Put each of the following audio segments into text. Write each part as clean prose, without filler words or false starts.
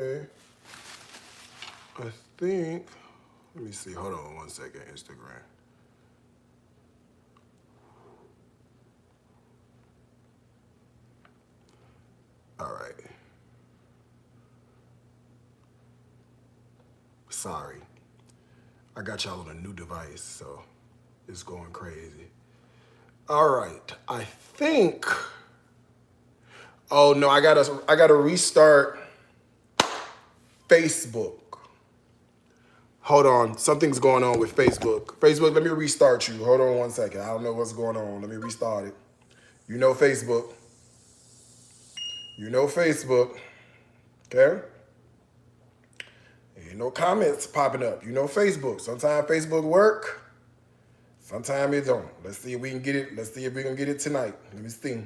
Okay. I think, let me see, hold on 1 second, Instagram. All right. Sorry. I got y'all on a new device, so it's going crazy. All right, I think, oh no, I gotta restart Facebook. Hold on, something's going on with Facebook. Facebook, let me restart you. Hold on 1 second. I don't know what's going on. Let me restart it. You know Facebook. You know Facebook. Okay? Ain't no comments popping up. You know Facebook. Sometimes Facebook work. Sometimes it don't. Let's see if we can get it. Let's see if we can get it tonight. Let me see.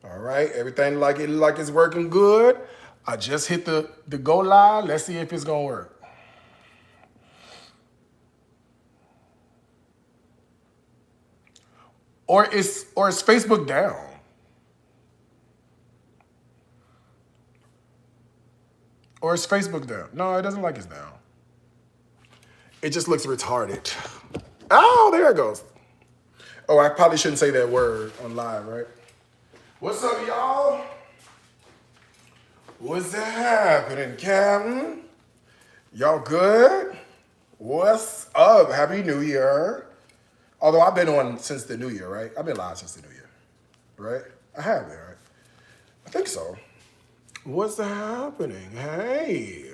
All right, everything like it's working good. I just hit the go live. Let's see if it's gonna work. Or is Facebook down? Or is Facebook down? No, it doesn't like it's down. It just looks retarded. Oh, there it goes. Oh, I probably shouldn't say that word on live, right? What's up, y'all? What's happening, Captain? Y'all good? What's up? Happy New Year. Although I've been on since the New Year, right? I've been live since the New Year, right? I have been, right? I think so. What's happening? Hey.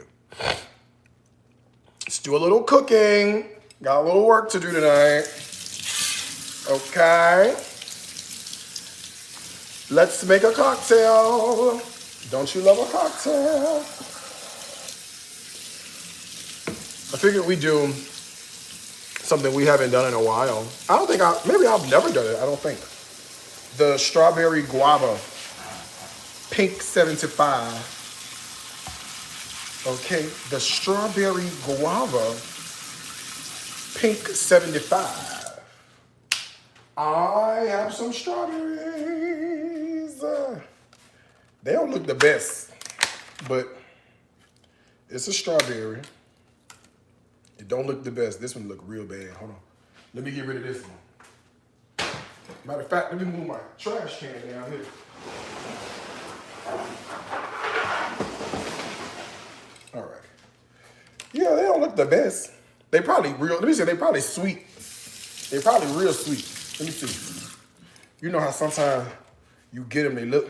Let's do a little cooking. Got a little work to do tonight. Okay. Let's make a cocktail. Don't you love a cocktail? I figured we do something we haven't done in a while. Maybe I've never done it, I don't think. The strawberry guava, pink 75. Okay, the strawberry guava, pink 75. I have some strawberries. They don't look the best, but it's a strawberry. It don't look the best. This one look real bad. Hold on. Let me get rid of this one. Matter of fact, let me move my trash can down here. All right. Yeah, they don't look the best. They probably they probably sweet. They probably real sweet. Let me see. You know how sometimes you get them, they look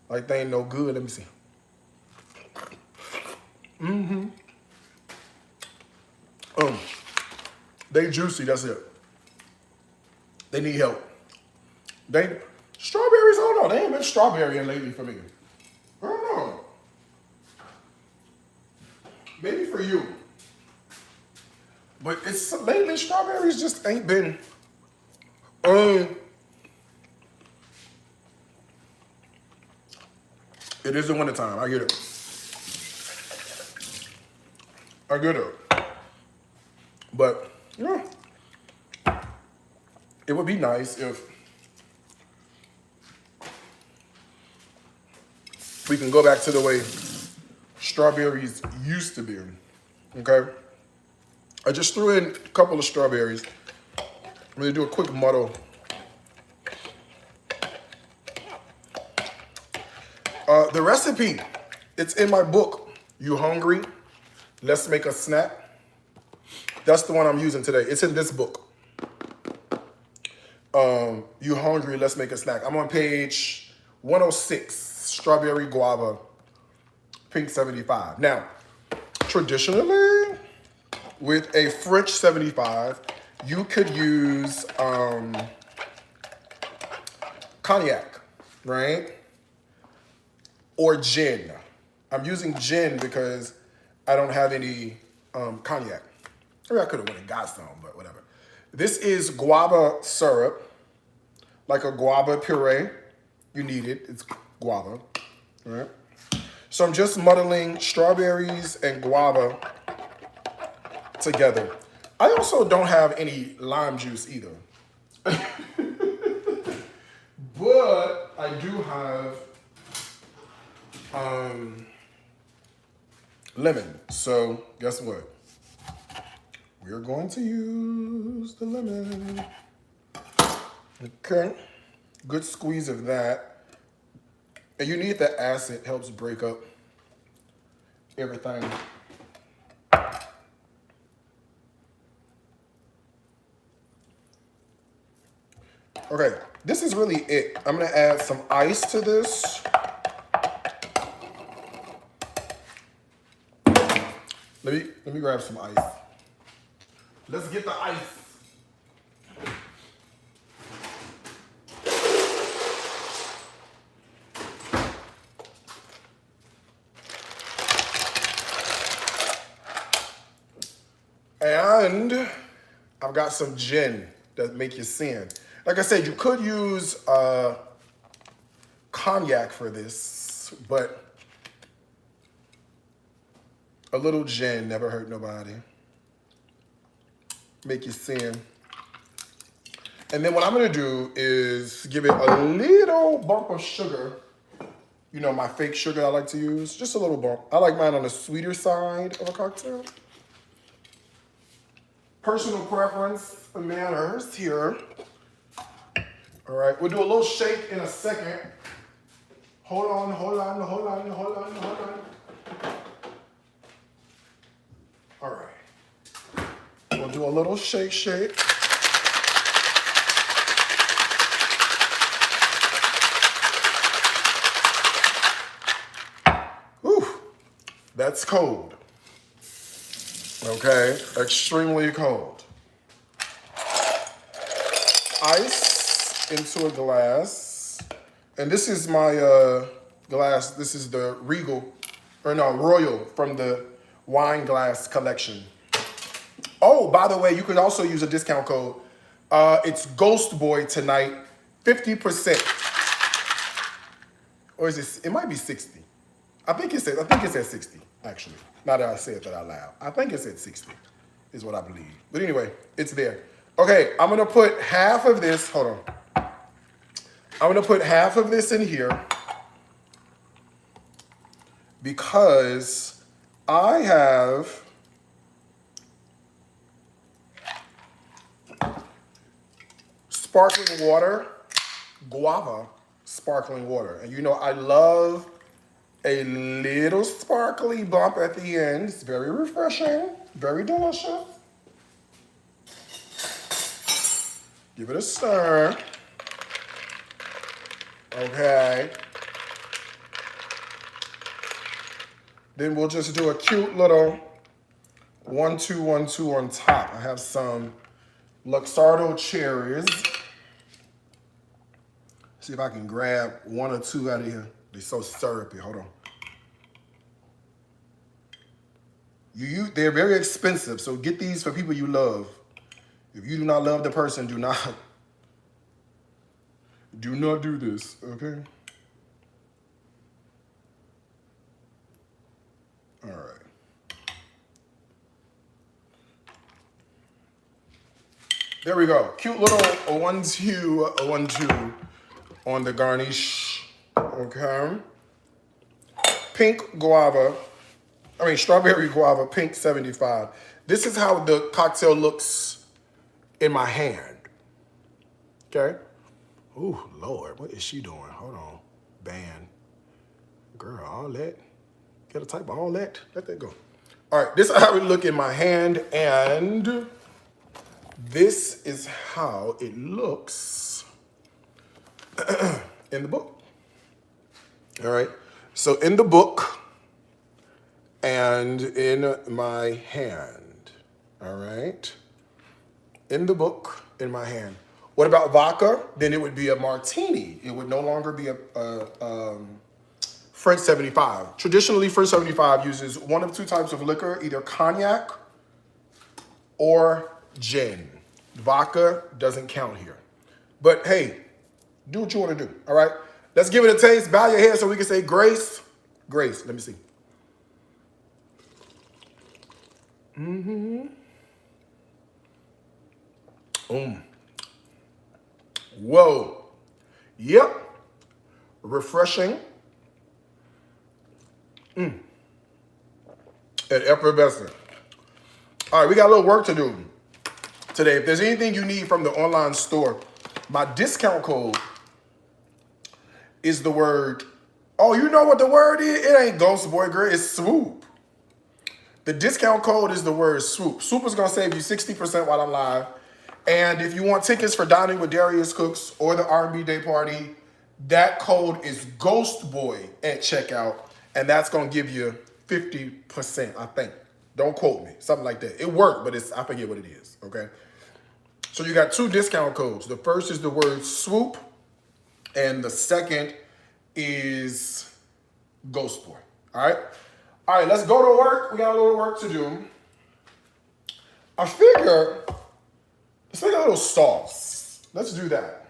like they ain't no good. Let me see. They juicy, that's it. They need help. Strawberries, I don't know. They ain't been strawberrying lately for me. I don't know. Maybe for you. But lately strawberries just ain't been. It is the wintertime, I get it. I get it. But, yeah. It would be nice if we can go back to the way strawberries used to be, okay? I just threw in a couple of strawberries. I'm gonna do a quick muddle. The recipe, it's in my book, You Hungry? Let's Make a Snack. That's the one I'm using today. It's in this book. You Hungry? Let's Make a Snack. I'm on page 106, strawberry guava, pink 75. Now, traditionally, with a French 75, you could use cognac, right? Or gin. I'm using gin because I don't have any cognac. Maybe I could have went and got some, but whatever. This is guava syrup, like a guava puree. You need it, it's guava, all right? So I'm just muddling strawberries and guava together. I also don't have any lime juice either. But I do have lemon. So guess what? We're going to use the lemon. Okay. Good squeeze of that. And you need that acid, helps break up everything. Okay, this is really it. I'm gonna add some ice to this. Let me grab some ice. Let's get the ice. And I've got some gin that make you sin. Like I said, you could use cognac for this, but a little gin never hurt nobody. Make you sin. And then what I'm gonna do is give it a little bump of sugar. You know, my fake sugar I like to use, just a little bump. I like mine on the sweeter side of a cocktail. Personal preference matters here. All right, we'll do a little shake in a second. Hold on. All right. We'll do a little shake. Whew, that's cold. Okay, extremely cold. Ice into a glass. And this is my glass. This is the Royal from the wine glass collection. Oh, by the way, you could also use a discount code. It's Ghost Boy tonight, 50%. Or is it? It might be 60. I think it said 60, actually. Now that I said that out loud. I think it said 60 is what I believe. But anyway, it's there. Okay, I'm gonna put half of this, hold on. I'm gonna put half of this in here because I have sparkling water, guava sparkling water. And you know I love a little sparkly bump at the end. It's very refreshing, very delicious. Give it a stir. Okay. Then we'll just do a cute little 1-2-1-2 on top. I have some Luxardo cherries. See if I can grab 1 or 2 out of here. They're so syrupy. Hold on. They're very expensive, so get these for people you love. If you do not love the person, do not do this, okay? All right. There we go. Cute little 1-2 on the garnish, okay? Strawberry guava, pink 75. This is how the cocktail looks in my hand, okay? Ooh, Lord, what is she doing? Hold on, band. Girl, all that, get a type of all that, let that go. All right, this is how it look in my hand, and this is how it looks in the book. All right, so in the book and in my hand, all right? In the book, in my hand. What about vodka? Then it would be a martini. It would no longer be a French 75. Traditionally, French 75 uses 1 of 2 types of liquor, either cognac or gin. Vodka doesn't count here. But hey, do what you want to do, all right? Let's give it a taste. Bow your head so we can say grace. Grace, let me see. Whoa. Yep. Refreshing. and effervescent. All right, we got a little work to do today. If there's anything you need from the online store, my discount code is the word, oh, you know what the word is? It ain't Ghost Boy Girl, it's Swoop. The discount code is the word Swoop. Swoop is gonna save you 60% while I'm live. And if you want tickets for Dining with Darius Cooks or the R&B Day Party, that code is Ghost Boy at checkout. And that's gonna give you 50%, I think. Don't quote me, something like that. It worked, but I forget what it is, okay? So you got 2 discount codes. The first is the word Swoop, and the second is Ghost Boy, all right? All right, let's go to work. We got a little work to do. I figure, let's make a little sauce. Let's do that.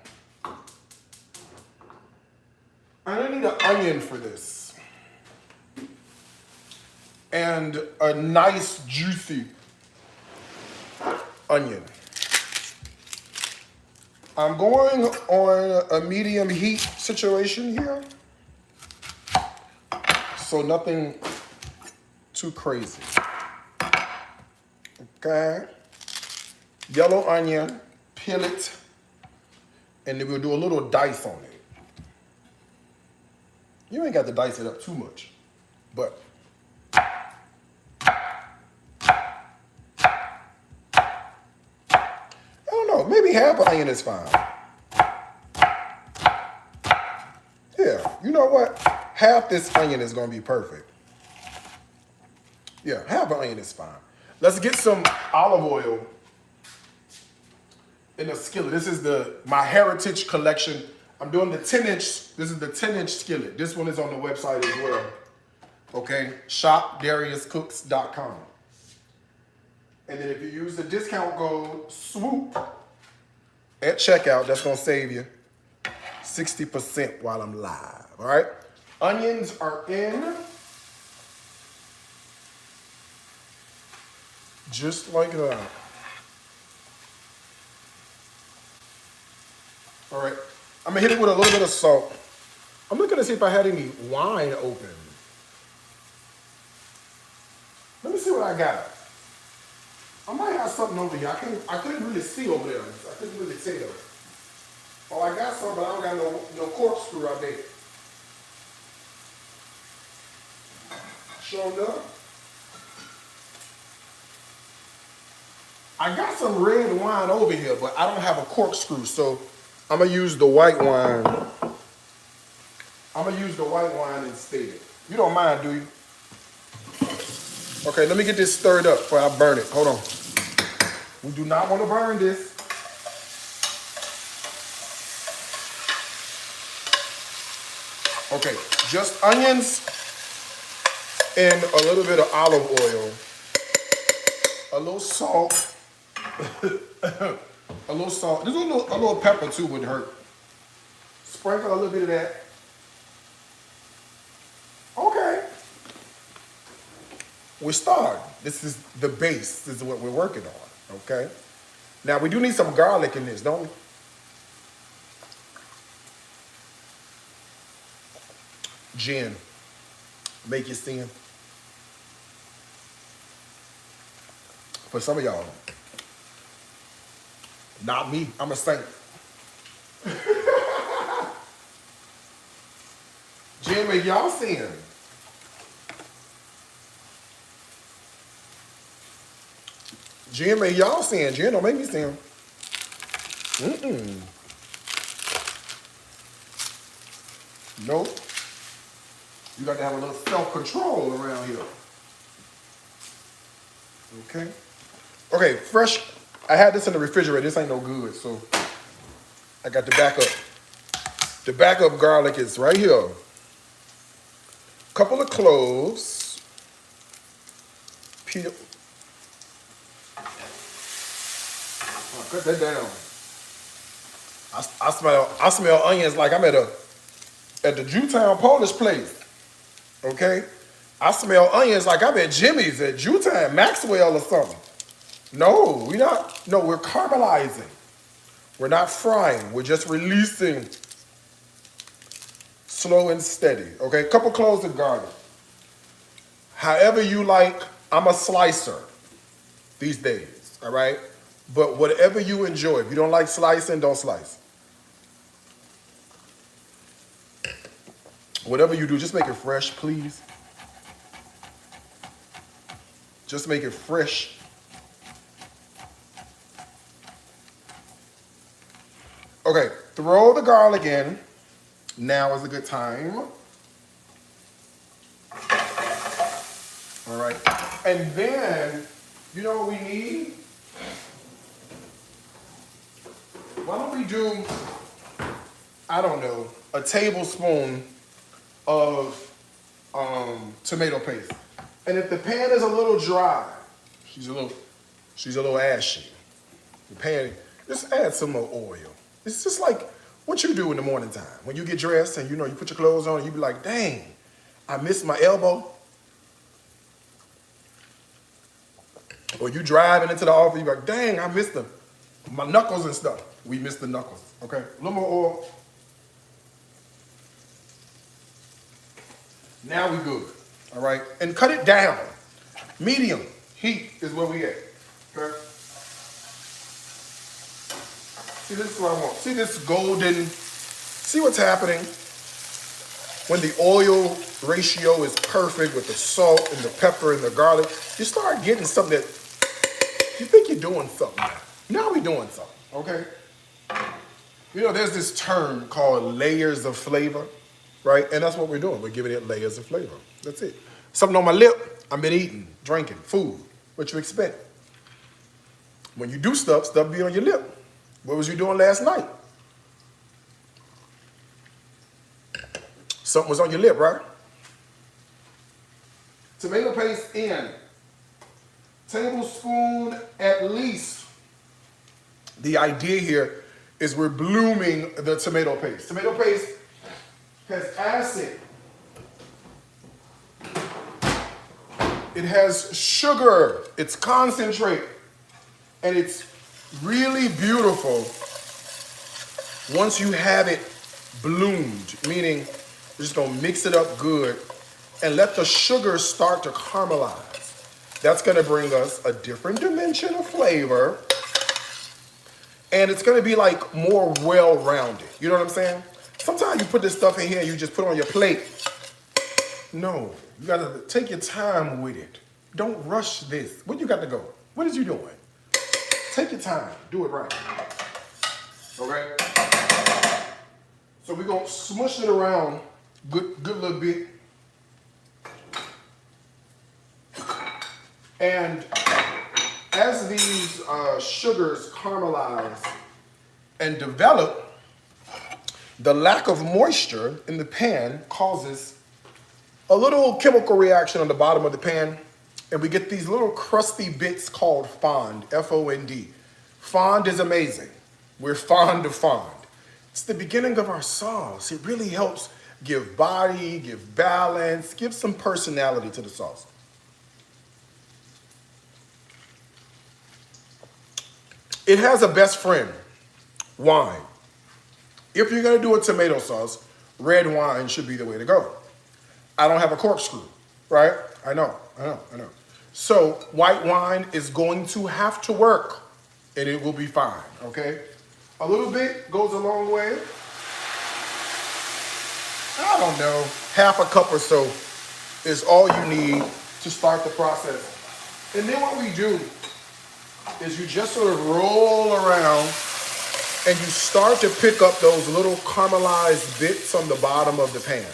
I need an onion for this. And a nice, juicy onion. I'm going on a medium heat situation here. So nothing too crazy. Okay. Yellow onion, peel it, and then we'll do a little dice on it. You ain't got to dice it up too much, but I don't know, maybe half an onion is fine. Yeah, you know what? Half this onion is gonna be perfect. Yeah, half an onion is fine. Let's get some olive oil in a skillet. This is my Heritage collection. I'm doing the 10-inch, this is the 10-inch skillet. This one is on the website as well. Okay, shopdariuscooks.com. And then if you use the discount code SWOOP at checkout, that's gonna save you 60% while I'm live, all right? Onions are in. Just like that. All right, I'm gonna hit it with a little bit of salt. I'm looking to see if I had any wine open. Let me see what I got. I might have something over here. I couldn't really see over there. I couldn't really tell. Oh, I got some, but I don't got no corkscrew out there. Sure enough. I got some red wine over here, but I don't have a corkscrew, so I'm gonna use the white wine. I'm gonna use the white wine instead. You don't mind, do you? Okay, let me get this stirred up before I burn it. Hold on. We do not want to burn this. Okay, just onions and a little bit of olive oil, a little salt, a little salt. There's a little pepper too wouldn't hurt. Sprinkle a little bit of that. Okay. We're starting. This is the base. This is what we're working on, okay? Now, we do need some garlic in this, don't we? Gin. Make it sin. For some of y'all. Not me. I'm a saint. Gin make y'all sin. Gin make y'all sin. Gin don't make me sin. Nope. You got to have a little self-control around here. Okay. Okay, fresh. I had this in the refrigerator. This ain't no good, so I got the backup. The backup garlic is right here. Couple of cloves. Peel. Cut that down. I smell onions like I'm at the Jewtown Polish place. Okay? I smell onions like I'm at Jimmy's at Jewtown, Maxwell or something. No, we're caramelizing. We're not frying. We're just releasing slow and steady. Okay? A couple cloves of garlic. However you like I'm a slicer these days, all right? But whatever you enjoy, if you don't like slicing, don't slice. Whatever you do, just make it fresh, please. Just make it fresh. Okay, throw the garlic in. Now is a good time. All right, and then, you know what we need? Why don't we do, I don't know, a tablespoon of tomato paste. And if the pan is a little dry, she's a little ashy. The pan, just add some more oil. It's just like what you do in the morning time. When you get dressed and you know you put your clothes on and you be like, dang, I missed my elbow. Or you driving into the office, you're like, dang, I missed my knuckles and stuff. We missed the knuckles, okay? A little more oil. Now we good, all right? And cut it down. Medium heat is where we at, okay? See, this is what I want. See this golden, see what's happening? When the oil ratio is perfect with the salt and the pepper and the garlic, you start getting something that you think you're doing something. Now we're doing something, okay? You know, there's this term called layers of flavor, right? And that's what we're doing. We're giving it layers of flavor. That's it. Something on my lip, I've been eating, drinking, food. What you expect? When you do stuff be on your lip. What was you doing last night? Something was on your lip, right? Tomato paste in. Tablespoon at least. The idea here is we're blooming the tomato paste. Tomato paste has acid. It has sugar. It's concentrate. And it's really beautiful once you have it bloomed, meaning you're just gonna mix it up good and let the sugar start to caramelize. That's gonna bring us a different dimension of flavor, and it's gonna be like more well-rounded. You know what I'm saying? Sometimes you put this stuff in here and you just put it on your plate. No, you gotta take your time with it. Don't rush this. Where you got to go? What is you doing? Take your time, do it right. Okay? So we're gonna smush it around good little bit. And as these sugars caramelize and develop, the lack of moisture in the pan causes a little chemical reaction on the bottom of the pan, and we get these little crusty bits called fond, F-O-N-D. Fond is amazing. We're fond of fond. It's the beginning of our sauce. It really helps give body, give balance, give some personality to the sauce. It has a best friend, wine. If you're gonna do a tomato sauce, red wine should be the way to go. I don't have a corkscrew, right? I know. So white wine is going to have to work, and it will be fine, okay? A little bit goes a long way. I don't know, half a cup or so is all you need to start the process. And then what we do is you just sort of roll around and you start to pick up those little caramelized bits on the bottom of the pan.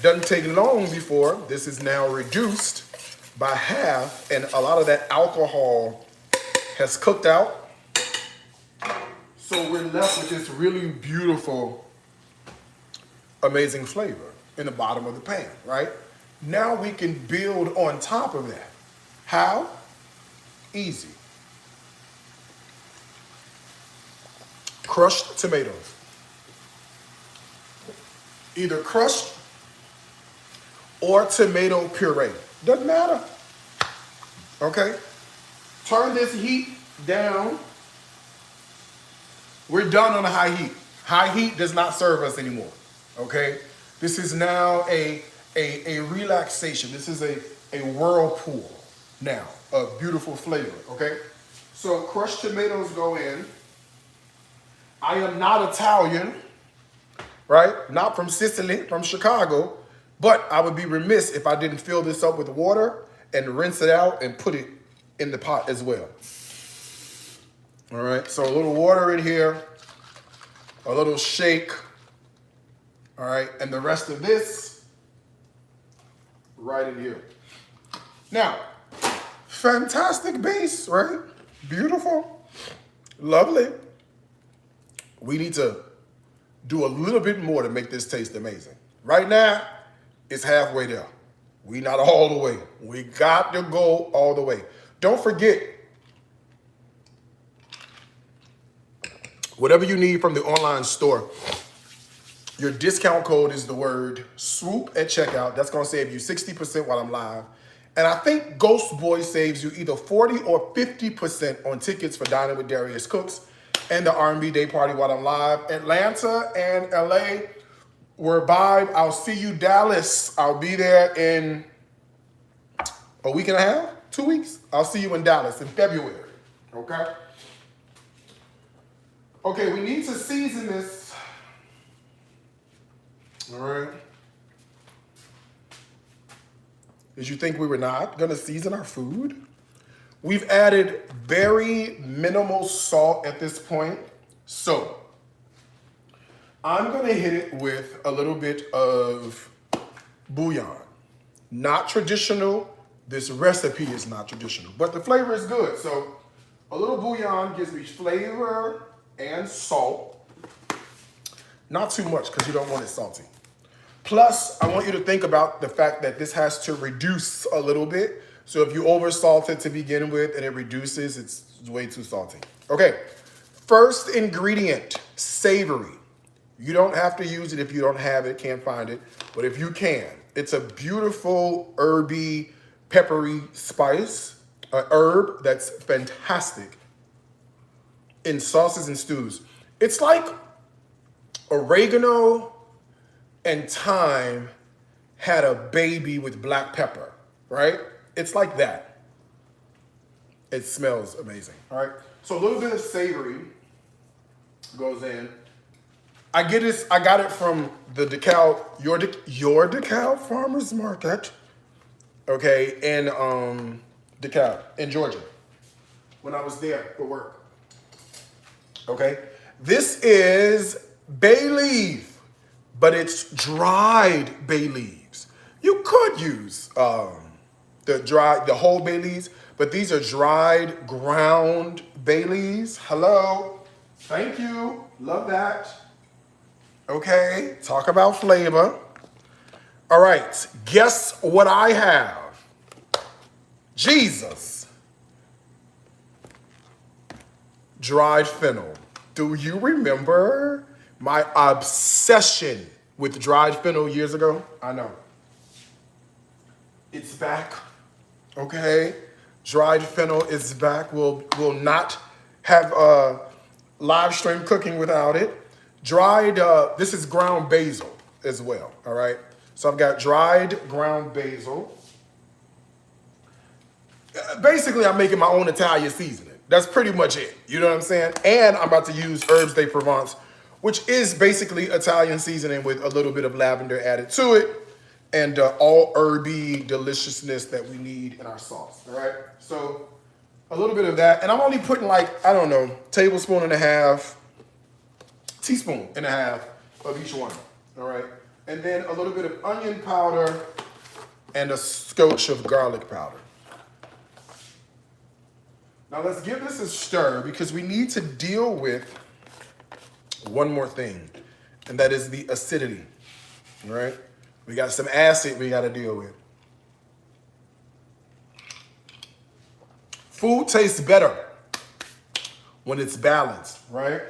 Doesn't take long before this is now reduced by half, and a lot of that alcohol has cooked out. So we're left with this really beautiful, amazing flavor in the bottom of the pan, right? Now we can build on top of that. How? Easy. Crushed tomatoes. Either crushed or tomato puree. Doesn't matter. Okay? Turn this heat down. We're done on a high heat. High heat does not serve us anymore. Okay? This is now a relaxation. This is a whirlpool. now of beautiful flavor, okay? So crushed tomatoes go in. I am not Italian, right? Not from Sicily, from Chicago, but I would be remiss if I didn't fill this up with water and rinse it out and put it in the pot as well. All right, so a little water in here, a little shake, all right, and the rest of this right in here. Now, fantastic base, right? Beautiful, lovely. We need to do a little bit more to make this taste amazing. Right now, it's halfway there. We not all the way. We got to go all the way. Don't forget, whatever you need from the online store, your discount code is the word SWOOP at checkout. That's going to save you 60% while I'm live. And I think Ghost Boy saves you either 40 or 50% on tickets for Dining with Darius Cooks and the R&B Day Party while I'm live. Atlanta and LA, we're vibe. I'll see you, Dallas. I'll be there in a week and a half, 2 weeks. I'll see you in Dallas in February, okay? Okay, we need to season this. All right. Did you think we were not gonna season our food? We've added very minimal salt at this point. So I'm gonna hit it with a little bit of bouillon. Not traditional. This recipe is not traditional, but the flavor is good. So a little bouillon gives me flavor and salt. Not too much because you don't want it salty. Plus, I want you to think about the fact that this has to reduce a little bit. So if you over salt it to begin with and it reduces, it's way too salty. Okay, first ingredient, savory. You don't have to use it if you don't have it, can't find it. But if you can, it's a beautiful herby, peppery spice, an herb that's fantastic in sauces and stews. It's like oregano and thyme had a baby with black pepper, right? It's like that. It smells amazing, all right? So a little bit of savory goes in. I got it from the your DeKalb Farmers Market, okay, in DeKalb, in Georgia, when I was there for work, okay? This is bay leaf, but it's dried bay leaves. You could use the whole bay leaves, but these are dried, ground bay leaves. Hello, thank you, love that. Okay, talk about flavor. All right, guess what I have? Jesus. Dried fennel. Do you remember my obsession with dried fennel years ago? I know. It's back, okay? Dried fennel is back. We'll not have live stream cooking without it. Dried, this is ground basil as well, all right? So I've got dried ground basil. Basically, I'm making my own Italian seasoning. That's pretty much it, you know what I'm saying? And I'm about to use Herbes de Provence, which is basically Italian seasoning with a little bit of lavender added to it and all herby deliciousness that we need in our sauce, all right? So a little bit of that. And I'm only putting like, I don't know, teaspoon and a half of each one, all right? And then a little bit of onion powder and a scotch of garlic powder. Now let's give this a stir because we need to deal with one more thing, and that is the acidity, all right? We got some acid we gotta deal with. Food tastes better when it's balanced, right?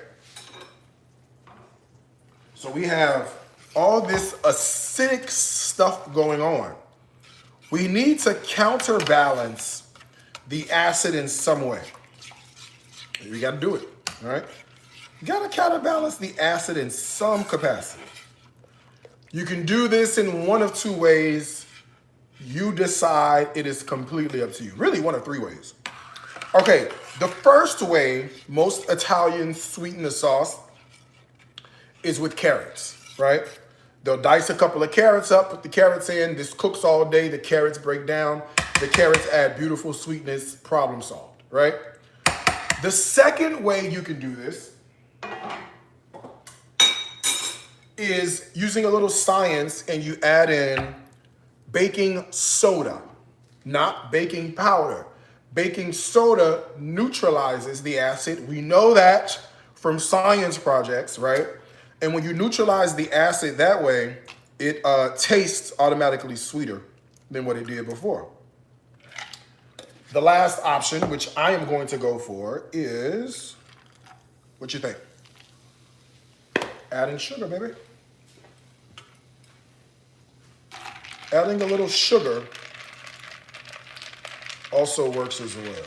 So we have all this acidic stuff going on. We need to counterbalance the acid in some way. We gotta do it, all right? You gotta counterbalance the acid in some capacity. You can do this in one of two ways. You decide. It is completely up to you. Really, one of three ways. Okay, the first way most Italians sweeten the sauce is with carrots, right? They'll dice a couple of carrots up, put the carrots in. This cooks all day. The carrots break down. The carrots add beautiful sweetness. Problem solved, right? The second way you can do this is using a little science, and you add in baking soda, not baking powder. Baking soda neutralizes the acid. We know that from science projects, right? And when you neutralize the acid that way, it tastes automatically sweeter than what it did before. The last option, which I am going to go for, is, what you think? Adding sugar, baby. Adding a little sugar also works as well.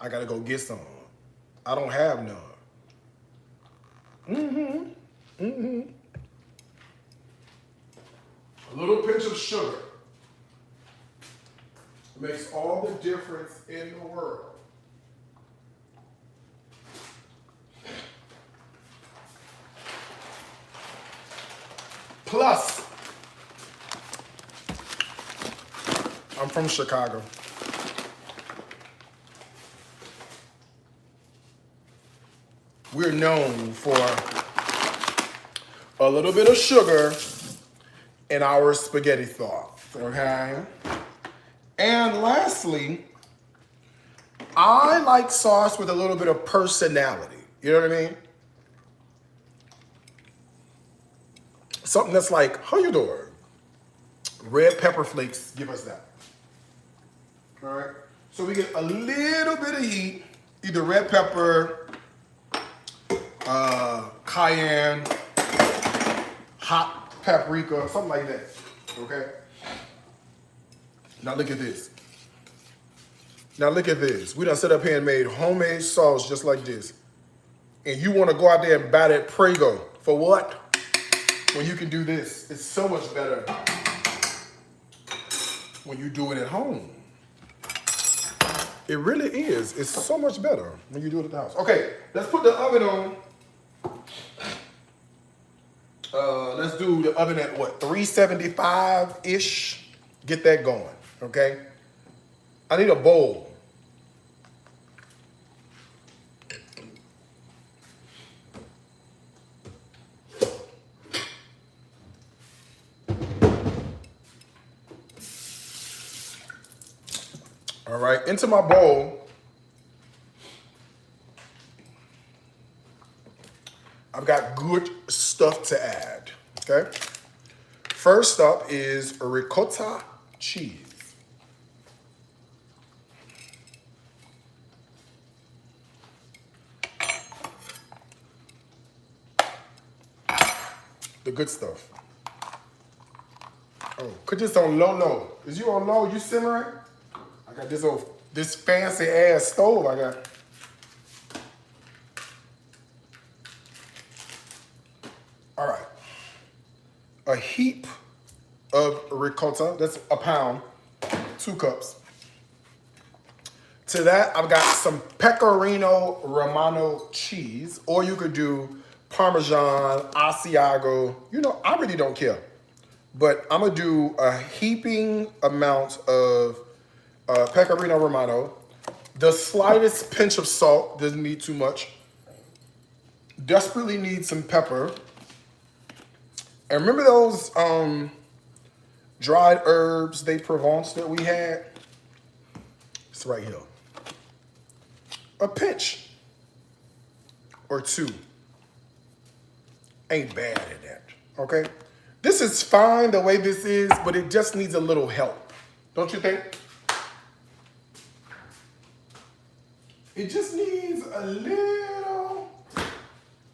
I gotta go get some. I don't have none. A little pinch of sugar makes all the difference in the world. Plus, I'm from Chicago. We're known for a little bit of sugar in our spaghetti sauce, okay? And lastly, I like sauce with a little bit of personality. You know what I mean? Something that's like, how you doing? Red pepper flakes, give us that. All right? So we get a little bit of heat, either red pepper, cayenne, hot paprika, something like that, okay? Now look at this. Now look at this. We done set up here and made homemade sauce just like this. And you want to go out there and buy that Prego. For what? When you can do this. It's so much better when you do it at home. It really is. It's so much better when you do it at the house. Okay, let's put the oven on. Let's do the oven at what, 375-ish? Get that going, okay? I need a bowl. All right, into my bowl, I've got good stuff to add, okay? First up is ricotta cheese. The good stuff. Oh, put this on low. Is you on low? You simmering? I got this fancy ass stove I got. All right. A heap of ricotta, that's a pound, 2 cups. To that, I've got some pecorino romano cheese, or you could do Parmesan, Asiago. You know, I really don't care. But I'm gonna do a heaping amount of pecorino romano. The slightest pinch of salt, doesn't need too much. Desperately need some pepper. And remember those dried herbs de Provence that we had? It's right here. A pinch or 2. Ain't bad at that, okay? This is fine the way this is, but it just needs a little help. Don't you think? It just needs a little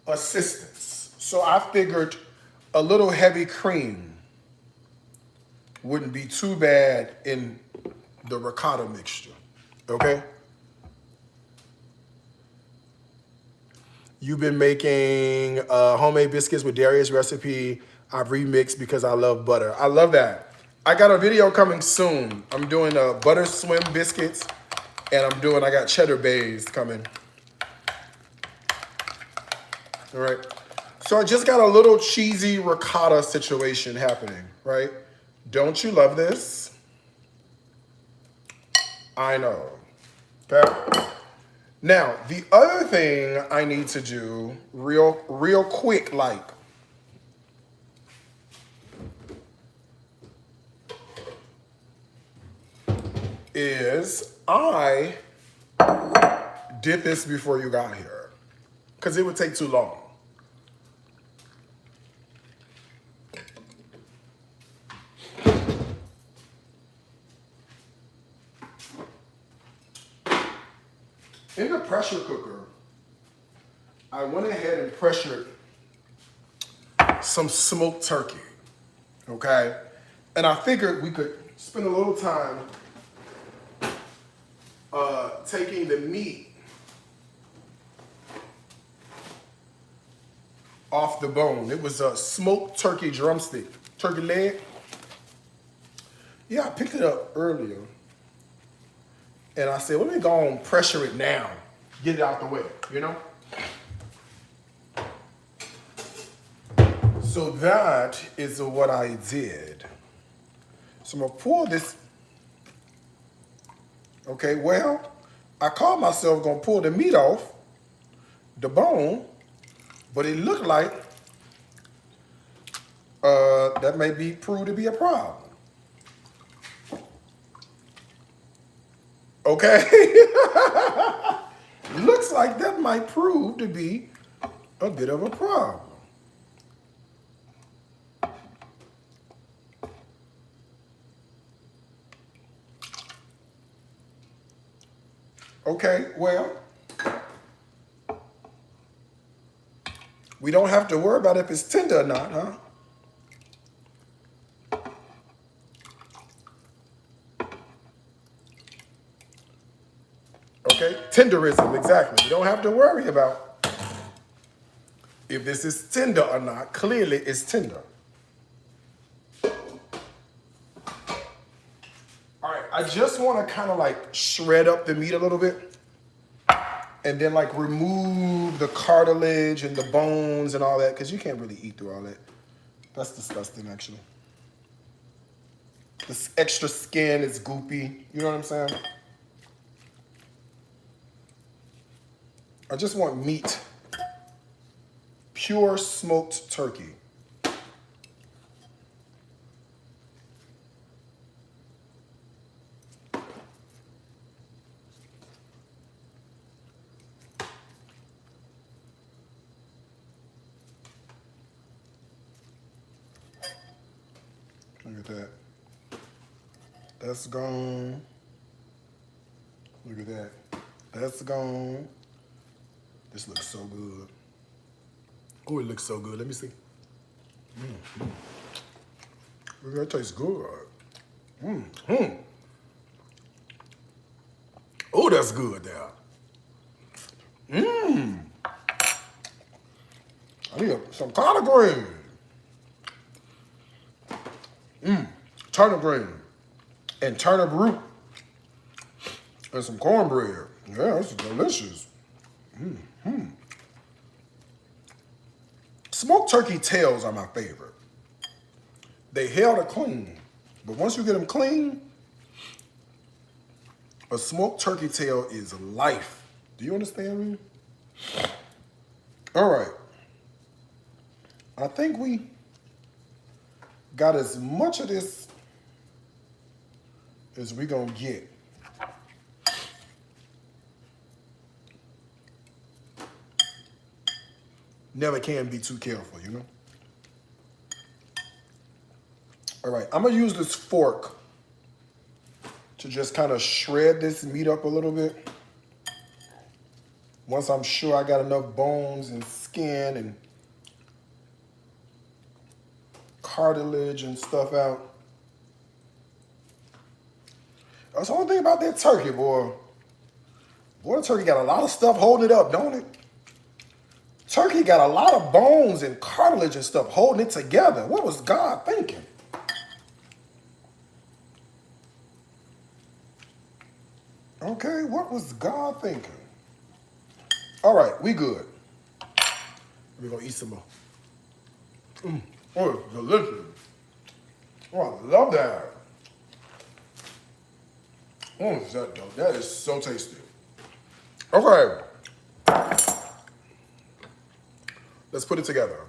assistance. So I figured a little heavy cream wouldn't be too bad in the ricotta mixture, okay? You've been making homemade biscuits with Darius' recipe. I've remixed because I love butter. I love that. I got a video coming soon. I'm doing butter swim biscuits, and I got cheddar bays coming. All right. So I just got a little cheesy ricotta situation happening, right? Don't you love this? I know. Okay. Now, the other thing I need to do real quick, like, is I did this before you got here because it would take too long. In the pressure cooker, I went ahead and pressured some smoked turkey, okay? And I figured we could spend a little time taking the meat off the bone. It was a smoked turkey drumstick, turkey leg. Yeah, I picked it up earlier. And I said, let me go and pressure it now. Get it out the way, you know? So that is what I did. So I'm gonna pour this. Okay, well, I called myself gonna pull the meat off the bone, but it looked like that may prove to be a problem. Okay? Looks like that might prove to be a bit of a problem. Okay, well, we don't have to worry about if it's tender or not, huh? Okay, tenderism, exactly. You don't have to worry about if this is tender or not. Clearly, it's tender. All right, I just want to kind of like shred up the meat a little bit and then like remove the cartilage and the bones and all that because you can't really eat through all that. That's disgusting, actually. This extra skin is goopy. You know what I'm saying? I just want meat. Pure smoked turkey. Look at that. That's gone. Look at that. That's gone. This looks so good. Oh, it looks so good. Let me see. Look, that tastes good. Oh, that's good there. I need some collard green. Turnip green and turnip root and some cornbread. Yeah, this is delicious. Smoked turkey tails are my favorite. They held are clean, but once you get them clean, a smoked turkey tail is life. Do you understand me? All right. I think we got as much of this as we gonna get. Never can be too careful, you know? All right, I'm gonna use this fork to just kind of shred this meat up a little bit. Once I'm sure I got enough bones and skin and cartilage and stuff out. That's the only thing about that turkey, boy. Boy, the turkey got a lot of stuff holding it up, don't it? Turkey got a lot of bones and cartilage and stuff holding it together. What was God thinking? Okay, what was God thinking? All right, we good. We're gonna eat some more. Oh, it's delicious. Oh, I love that. That is so tasty. Okay. Let's put it together.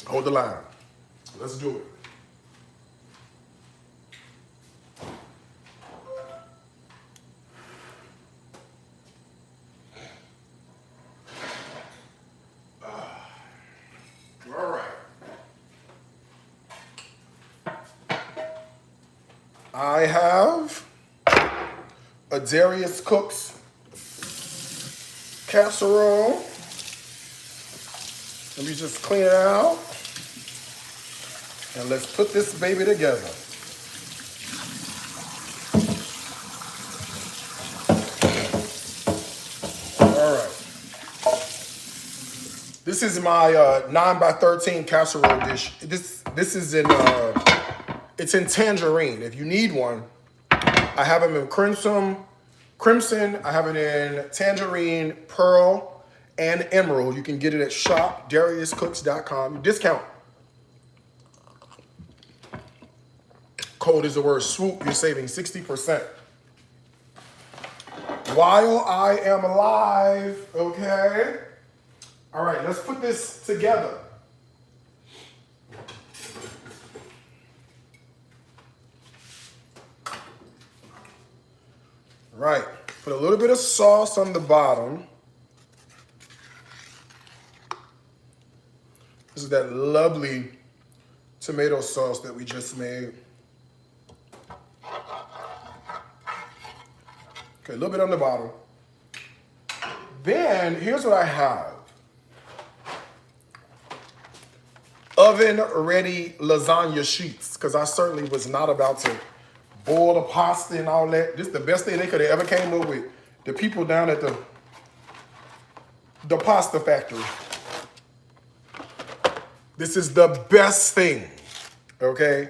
Hold the line. Let's do it. All right. I have a Darius Cook's casserole. Let me just clean it out. And let's put this baby together. All right. This is my 9x13 casserole dish. This is in it's in tangerine. If you need one, I have them in crimson. I have it in tangerine, pearl, and emerald. You can get it at shopdariuscooks.com. Discount. Code is the word swoop. You're saving 60%. While I am live, okay? All right, let's put this together. Right, put a little bit of sauce on the bottom. This is that lovely tomato sauce that we just made. Okay, a little bit on the bottom. Then, here's what I have. Oven-ready lasagna sheets, because I certainly was not about to boil the pasta and all that. This is the best thing they could have ever came up with. The people down at the pasta factory. This is the best thing, okay,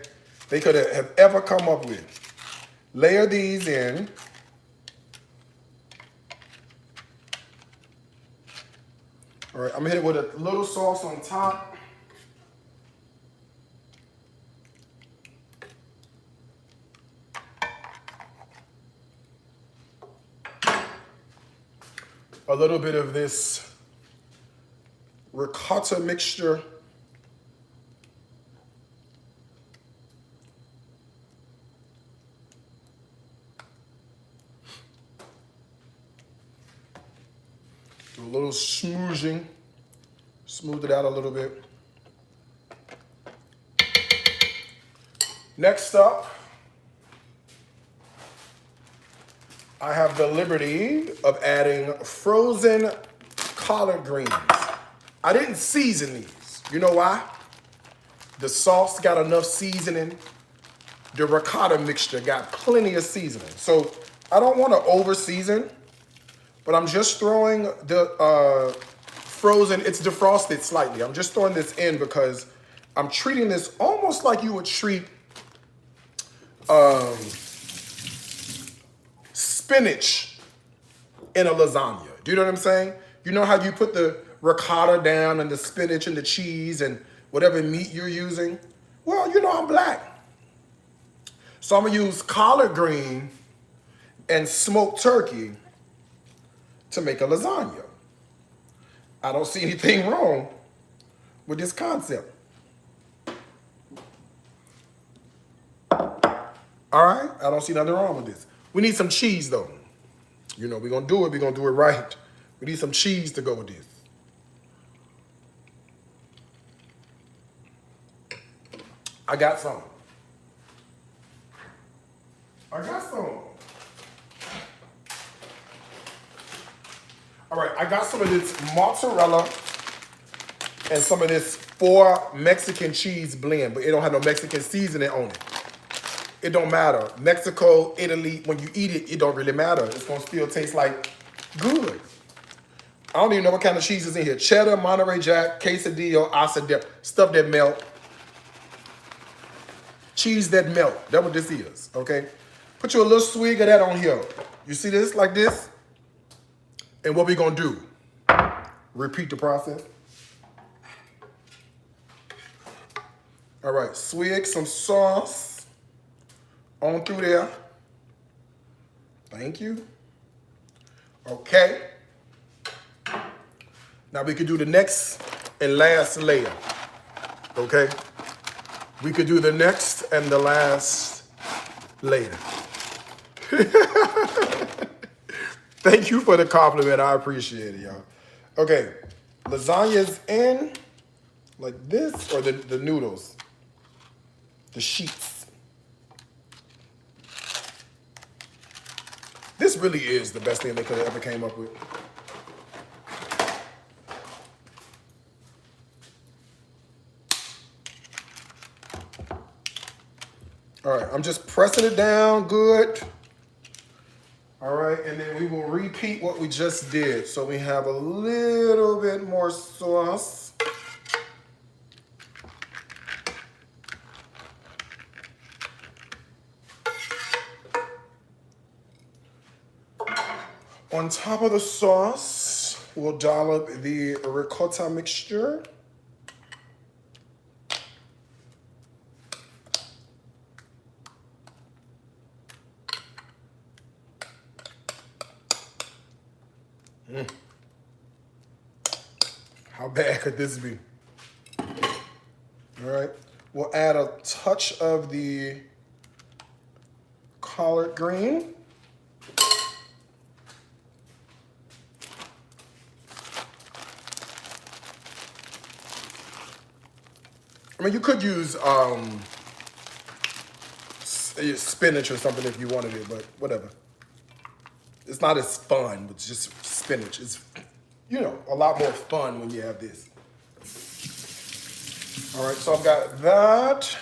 they could have ever come up with. Layer these in. All right, I'm gonna hit it with a little sauce on top. A little bit of this ricotta mixture. A little smoothing. Smooth it out a little bit. Next up, I have the liberty of adding frozen collard greens. I didn't season these. You know why? The sauce got enough seasoning. The ricotta mixture got plenty of seasoning. So I don't want to over season, but I'm just throwing the frozen, it's defrosted slightly. I'm just throwing this in because I'm treating this almost like you would treat spinach in a lasagna. Do you know what I'm saying? You know how you put the ricotta down and the spinach and the cheese and whatever meat you're using? Well, you know I'm black. So I'm gonna use collard green and smoked turkey to make a lasagna. I don't see anything wrong with this concept. All right, I don't see nothing wrong with this. We need some cheese though. You know, we're gonna do it right. We need some cheese to go with this. I got some. All right, I got some of this mozzarella and some of this 4 Mexican cheese blend, but it don't have no Mexican seasoning on it. it don't matter. Mexico, Italy, when you eat it, it don't really matter. It's gonna still taste like good. I don't even know what kind of cheese is in here. Cheddar, Monterey Jack, quesadilla, asadero, stuff that melt. Cheese that melt. That's what this is, okay? Put you a little swig of that on here. You see this, like this? And what we gonna do? Repeat the process. All right, swig some sauce on through there. Thank you. Okay. Now we could do the next and last layer, okay? We could do the next and the last layer. Thank you for the compliment, I appreciate it, y'all. Okay, lasagna's in like this, or the noodles, the sheets. This really is the best thing they could have ever came up with. All right, I'm just pressing it down good. All right, and then we will repeat what we just did. So we have a little bit more sauce. On top of the sauce, we'll dollop the ricotta mixture. How bad could this be? All right, we'll add a touch of the collard green. I mean, you could use spinach or something if you wanted it, but whatever. It's not as fun with just spinach. It's, you know, a lot more fun when you have this. All right, so I've got that.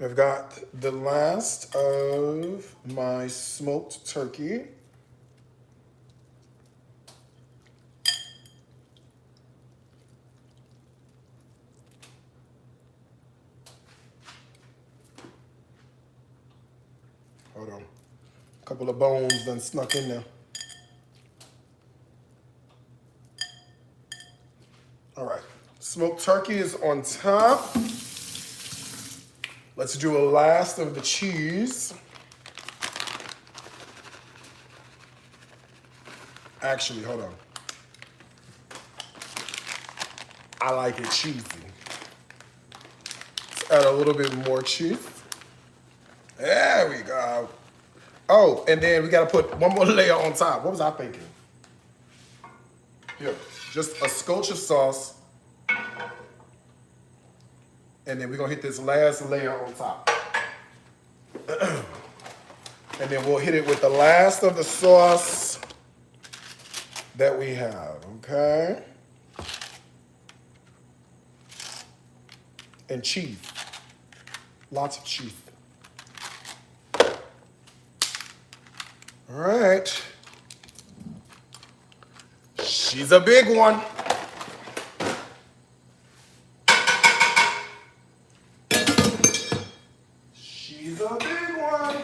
I've got the last of my smoked turkey. Hold on. A couple of bones done snuck in there. All right, smoked turkey is on top. Let's do a last of the cheese. Actually, hold on. I like it cheesy. Let's add a little bit more cheese. There we go. Oh, and then we gotta put one more layer on top. What was I thinking? Here, just a scotch of sauce. And then we're gonna hit this last layer on top. And then we'll hit it with the last of the sauce that we have, okay? And cheese, lots of cheese. All right. She's a big one. She's a big one.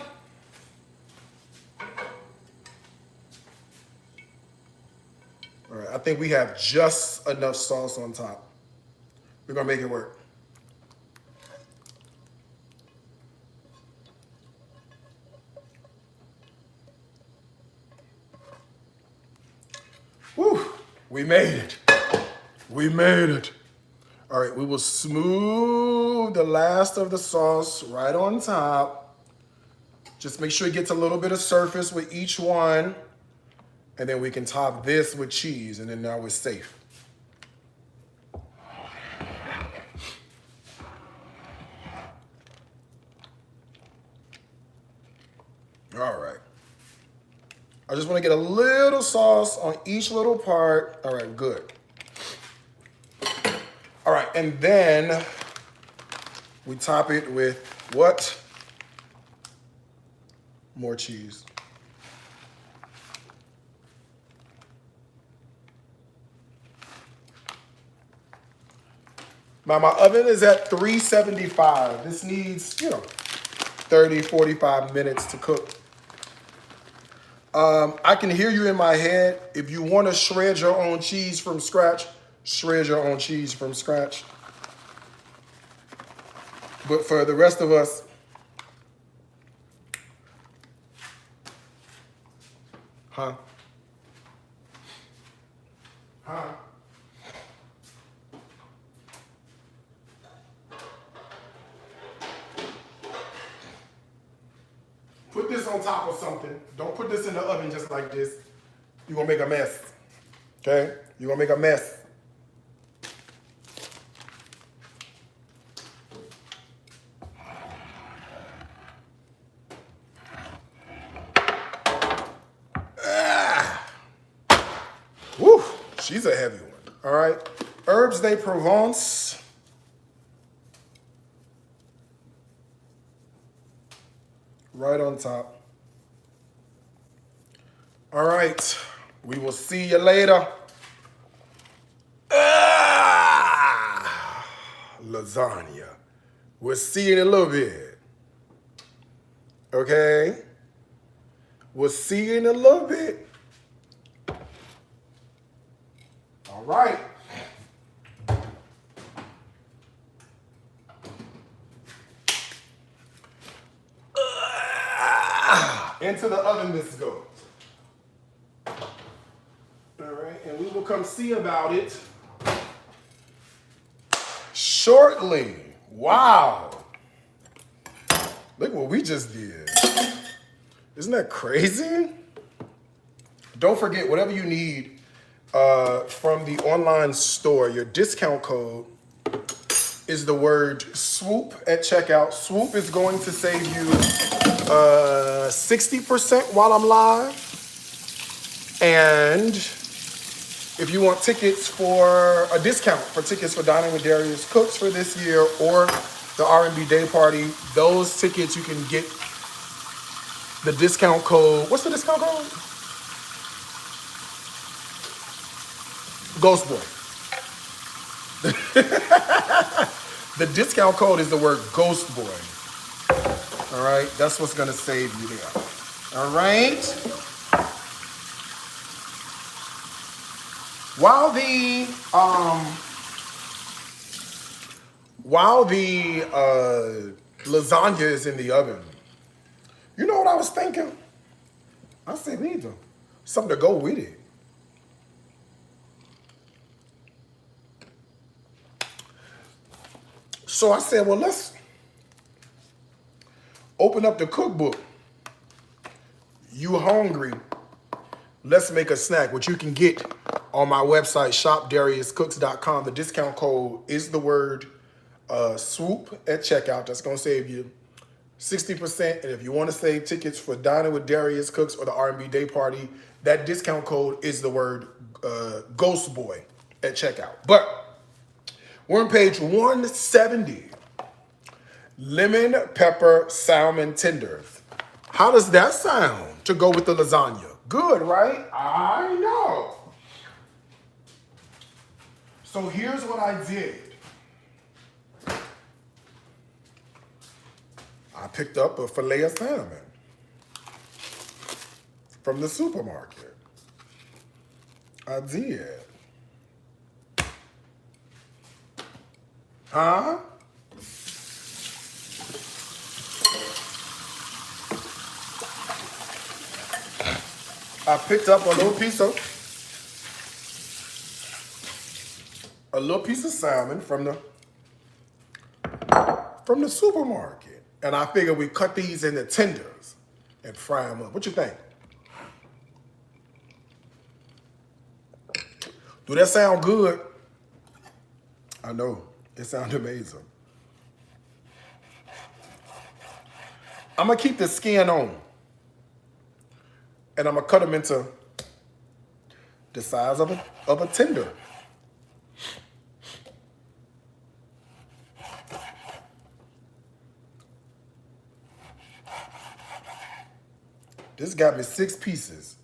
All right, I think we have just enough sauce on top. We're gonna make it work. Whew, we made it. We made it. All right, we will smooth the last of the sauce right on top. Just make sure it gets a little bit of surface with each one. And then we can top this with cheese, and then now we're safe. All right. I just want to get a little sauce on each little part. All right, good. All right, and then we top it with what? More cheese. Now my oven is at 375. This needs, 30, 45 minutes to cook. I can hear you in my head. If you want to shred your own cheese from scratch, shred your own cheese from scratch. But for the rest of us, huh? Put this on top of something. Don't put this in the oven just like this. You're gonna make a mess. Okay? You're gonna make a mess. Woo! She's a heavy one. All right. Herbs de Provence. Right on top. All right. We will see you later. Lasagna. We'll see you in a little bit. Okay? We'll see you in a little bit. All right. Into the oven this goes. All right, and we will come see about it shortly. Wow. Look what we just did. Isn't that crazy? Don't forget, whatever you need from the online store, your discount code is the word swoop at checkout. Swoop is going to save you 60% while I'm live. And if you want tickets for a discount for tickets for Dining with Darius Cooks for this year or the R&B Day Party, those tickets you can get the discount code. What's the discount code? Ghost Boy. The discount code is the word Ghost Boy. All right, that's what's gonna save you there. All right. While the lasagna is in the oven, you know what I was thinking? I said, we need something to go with it. So I said, well, let's open up the cookbook. You hungry? Let's make a snack, which you can get on my website, shopdariuscooks.com. The discount code is the word swoop at checkout. That's going to save you 60%. And if you want to save tickets for Dining with Darius Cooks or the R&B Day Party, that discount code is the word Ghost Boy at checkout. But we're on page 170. Lemon pepper salmon tenders. How does that sound to go with the lasagna? Good, right? I know. So here's what I did. I picked up a fillet of salmon from the supermarket. I did. Huh? I picked up a little piece of salmon from the supermarket, and I figured we cut these into tenders and fry them up. What you think? Do that sound good? I know it sounds amazing. I'm gonna keep the skin on. And I'm gonna cut them into the size of a tender. This got me 6 pieces.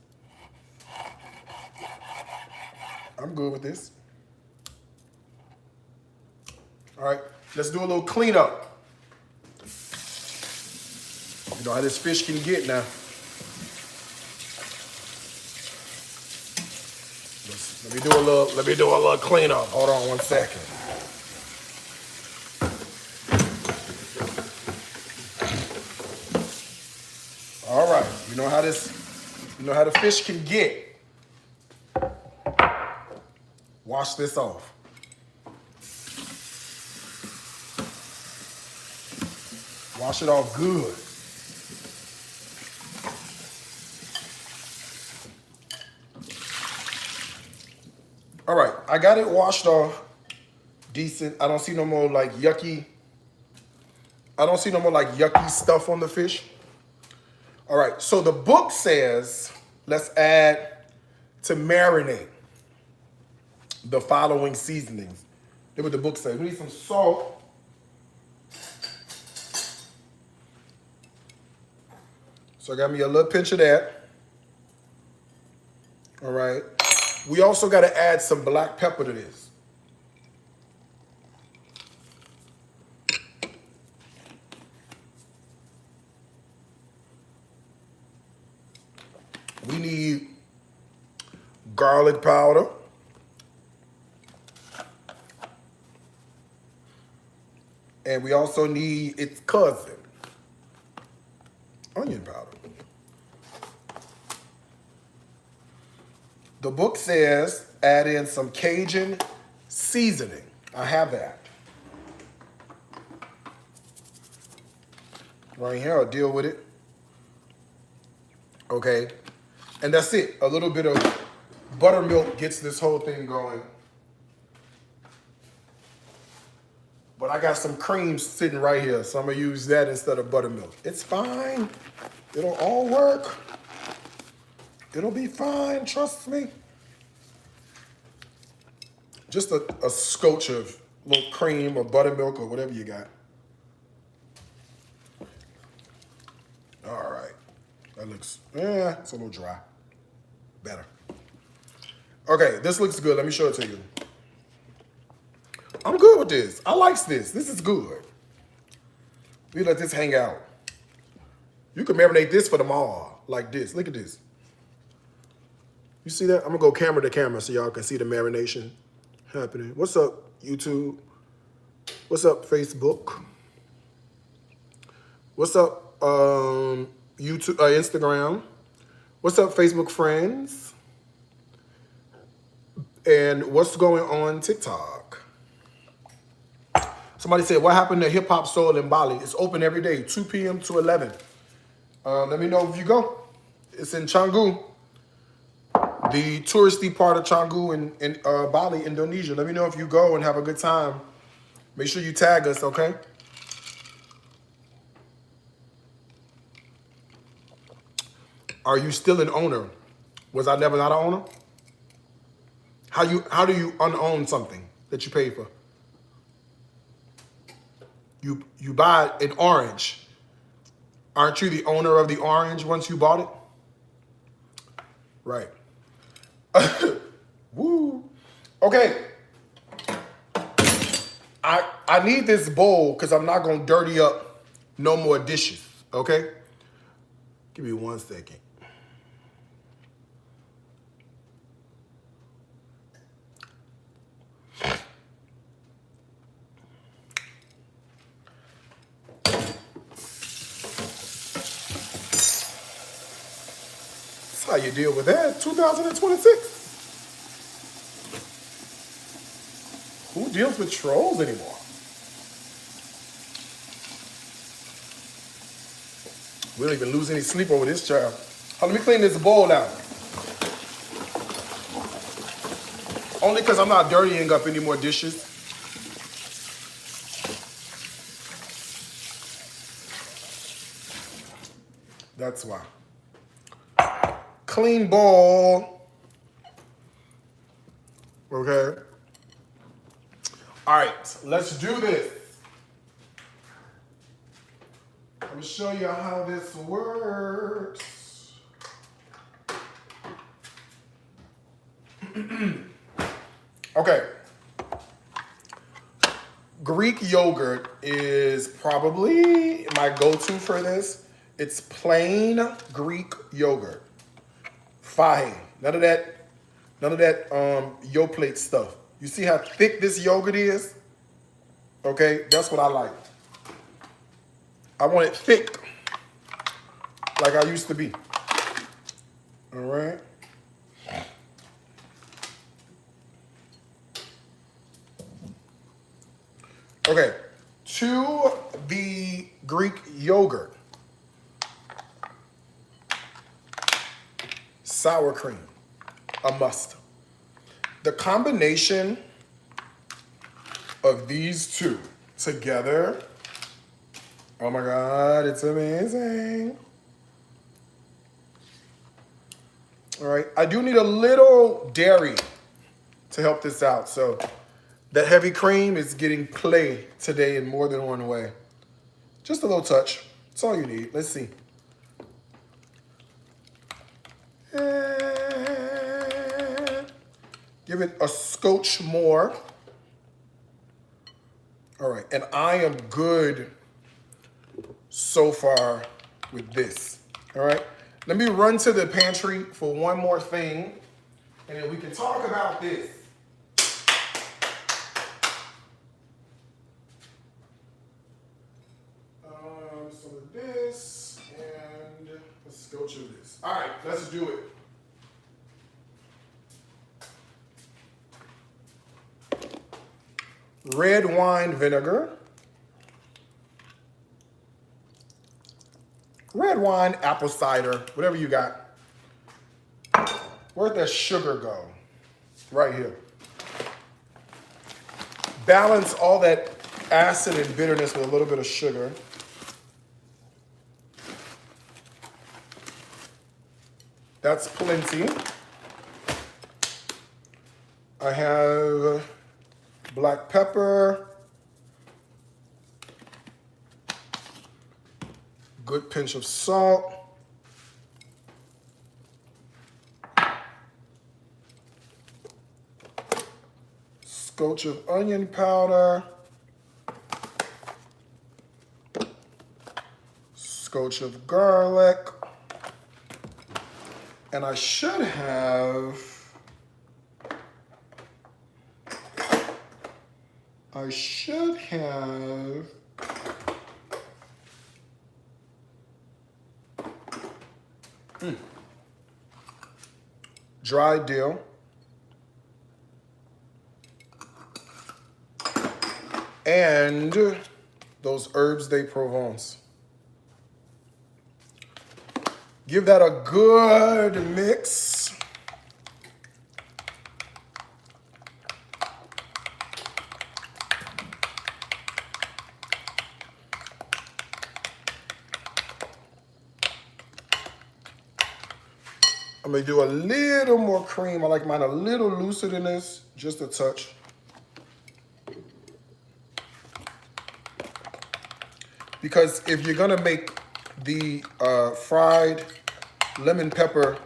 I'm good with this. All right, let's do a little cleanup. You know how this fish can get now. Let me do a little cleanup. Hold on one second. All right, you know how the fish can get. Wash this off. Wash it off good. All right, I got it washed off decent. I don't see no more like yucky. I don't see no more like yucky stuff on the fish. All right, so the book says let's add to marinate the following seasonings. That's what the book says. We need some salt. So I got me a little pinch of that. All right. We also got to add some black pepper to this. We need garlic powder. And we also need its cousin, onion powder. The book says add in some Cajun seasoning. I have that. Right here, I'll deal with it. Okay. And that's it. A little bit of buttermilk gets this whole thing going. But I got some cream sitting right here, so I'm gonna use that instead of buttermilk. It's fine. It'll all work. It'll be fine, trust me. Just a scotch of little cream or buttermilk or whatever you got. All right. That looks, it's a little dry. Better. Okay, this looks good. Let me show it to you. I'm good with this. I like this. This is good. We let this hang out. You can marinate this for tomorrow, like this. Look at this. You see that? I'm gonna go camera to camera so y'all can see the marination happening. What's up, YouTube? What's up, Facebook? What's up, YouTube, Instagram? What's up, Facebook friends? And what's going on TikTok? Somebody said, what happened to Hip Hop Soul in Bali? It's open every day, 2 p.m. to 11. Let me know if you go. It's in Canggu, the touristy part of Canggu in Bali, Indonesia. Let me know if you go and have a good time. Make sure you tag us, okay? Are you still an owner? Was I never not an owner? How do you unown something that you paid for? You buy an orange. Aren't you the owner of the orange once you bought it? Right. Woo. Okay. I need this bowl because I'm not going to dirty up no more dishes, okay? Give me 1 second. That's how you deal with that, 2026. Who deals with trolls anymore? We don't even lose any sleep over this child. Oh, let me clean this bowl out. Only because I'm not dirtying up any more dishes. That's why. Clean bowl. Okay. All right, let's do this. I'm gonna show you how this works. Okay. Greek yogurt is probably my go-to for this. It's plain Greek yogurt. Fine. None of that yo plate stuff. You see how thick this yogurt is? Okay, that's what I like. I want it thick, like I used to be. All right. Okay, to the Greek yogurt, sour cream, a must. The combination of these two together, oh my God, it's amazing. All right, I do need a little dairy to help this out. So that heavy cream is getting play today in more than one way. Just a little touch, that's all you need. Let's see. And give it a scotch more. All right, and I am good so far with this. All right, let me run to the pantry for one more thing, and then we can talk about this. Some of this and a scotch of this. All right, let's do it. Red wine vinegar. Red wine, apple cider, whatever you got. Where'd that sugar go? Right here. Balance all that acid and bitterness with a little bit of sugar. That's plenty. I have black pepper, good pinch of salt, scotch of onion powder, scotch of garlic, and I should have dried dill, and those herbs de Provence. Give that a good mix. I'm gonna do a little more cream. I like mine a little looser than this, just a touch. Because if you're gonna make the fried lemon pepper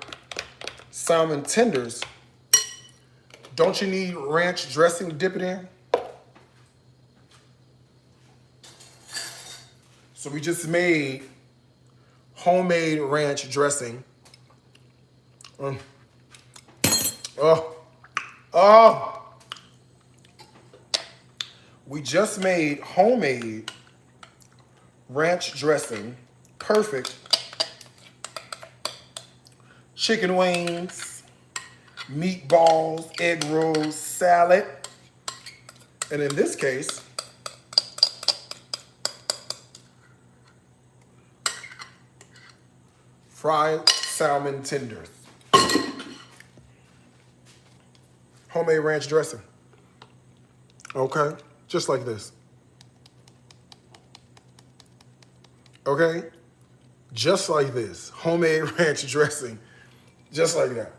salmon tenders, don't you need ranch dressing to dip it in? So we just made homemade ranch dressing. We just made homemade ranch dressing, perfect. Chicken wings, meatballs, egg rolls, salad, and in this case, fried salmon tenders. Homemade ranch dressing. Okay, just like this. Okay, just like this. Homemade ranch dressing, just like that.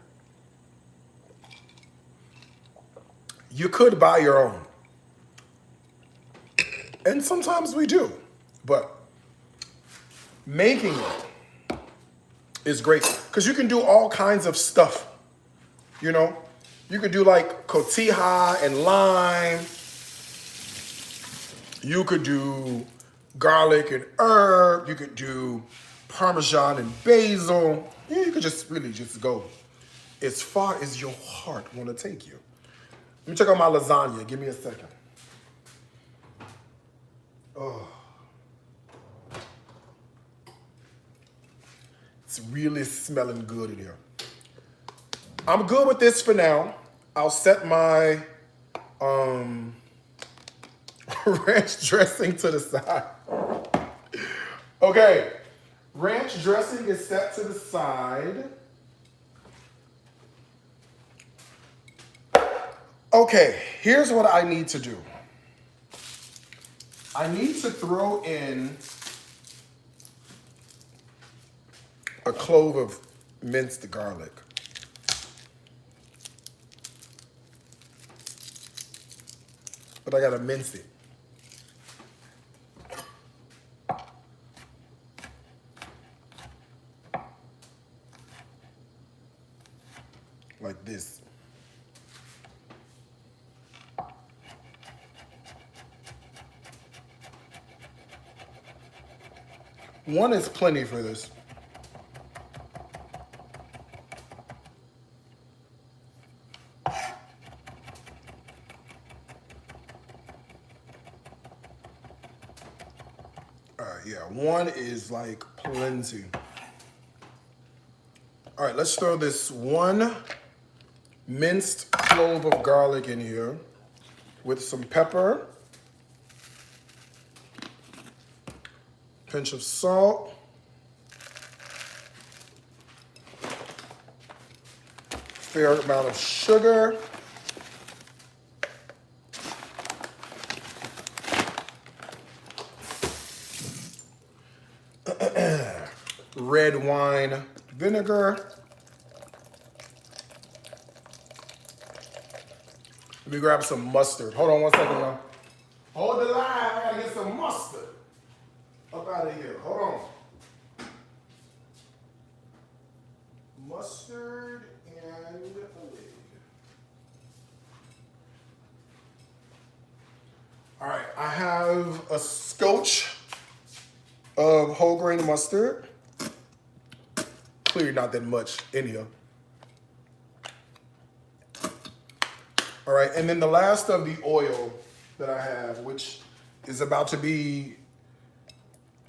You could buy your own. And sometimes we do, but making it is great because you can do all kinds of stuff, you know? You could do like cotija and lime. You could do garlic and herb. You could do Parmesan and basil. Yeah, you could just really just go as far as your heart want to take you. Let me check out my lasagna. Give me a second. Oh. It's really smelling good in here. I'm good with this for now. I'll set my ranch dressing to the side. Okay, ranch dressing is set to the side. Okay, here's what I need to do. I need to throw in a clove of minced garlic. But I gotta mince it. Like this. One is plenty for this. Yeah, one is like plenty. All right, let's throw this one minced clove of garlic in here with some pepper, pinch of salt, fair amount of sugar, red wine vinegar. Let me grab some mustard. Hold on one second, y'all. Hold the line, I gotta get some mustard up out of here. Hold on. Mustard and a lid. All right, I have a scotch of whole grain mustard. Clearly not that much in here. All right, and then the last of the oil that I have, which is about to be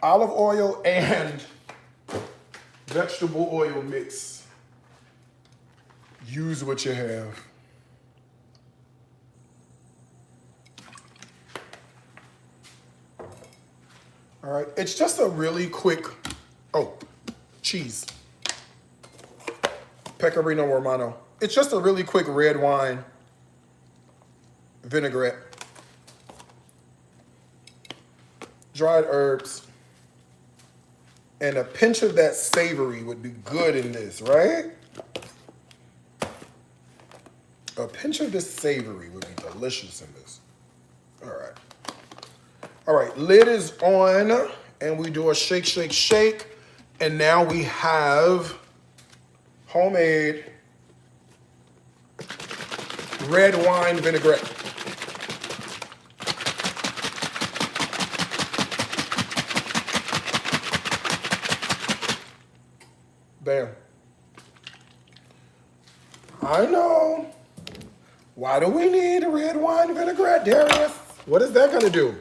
olive oil and vegetable oil mix. Use what you have. All right, it's just a really quick, cheese. Pecorino Romano. It's just a really quick red wine vinaigrette. Dried herbs. And a pinch of that savory would be good in this, right? A pinch of this savory would be delicious in this. All right. All right, lid is on, and we do a shake, shake, shake. And now we have homemade red wine vinaigrette. Bam. I know. Why do we need a red wine vinaigrette, Darius? What is that gonna do?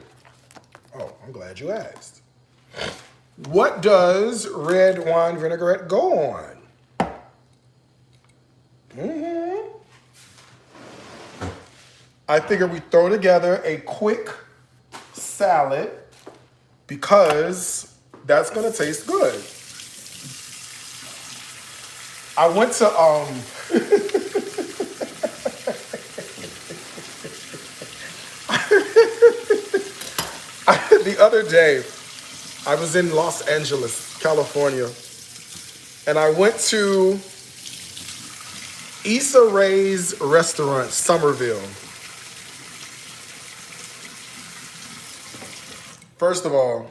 Oh, I'm glad you asked. What does red wine vinaigrette go on? I figured we throw together a quick salad because that's gonna taste good. I went to the other day, I was in Los Angeles, California, and I went to Issa Rae's restaurant, Somerville. First of all,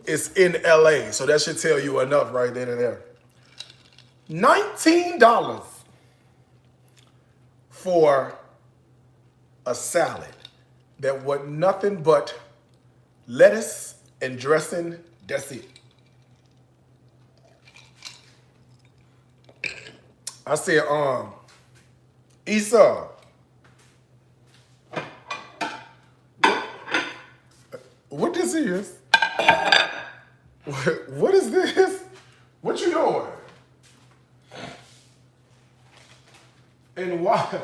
it's in LA, so that should tell you enough right then and there. $19 for a salad that was nothing but lettuce and dressing. That's it. I said, Issa, what this is? What is this? What you doing? And why?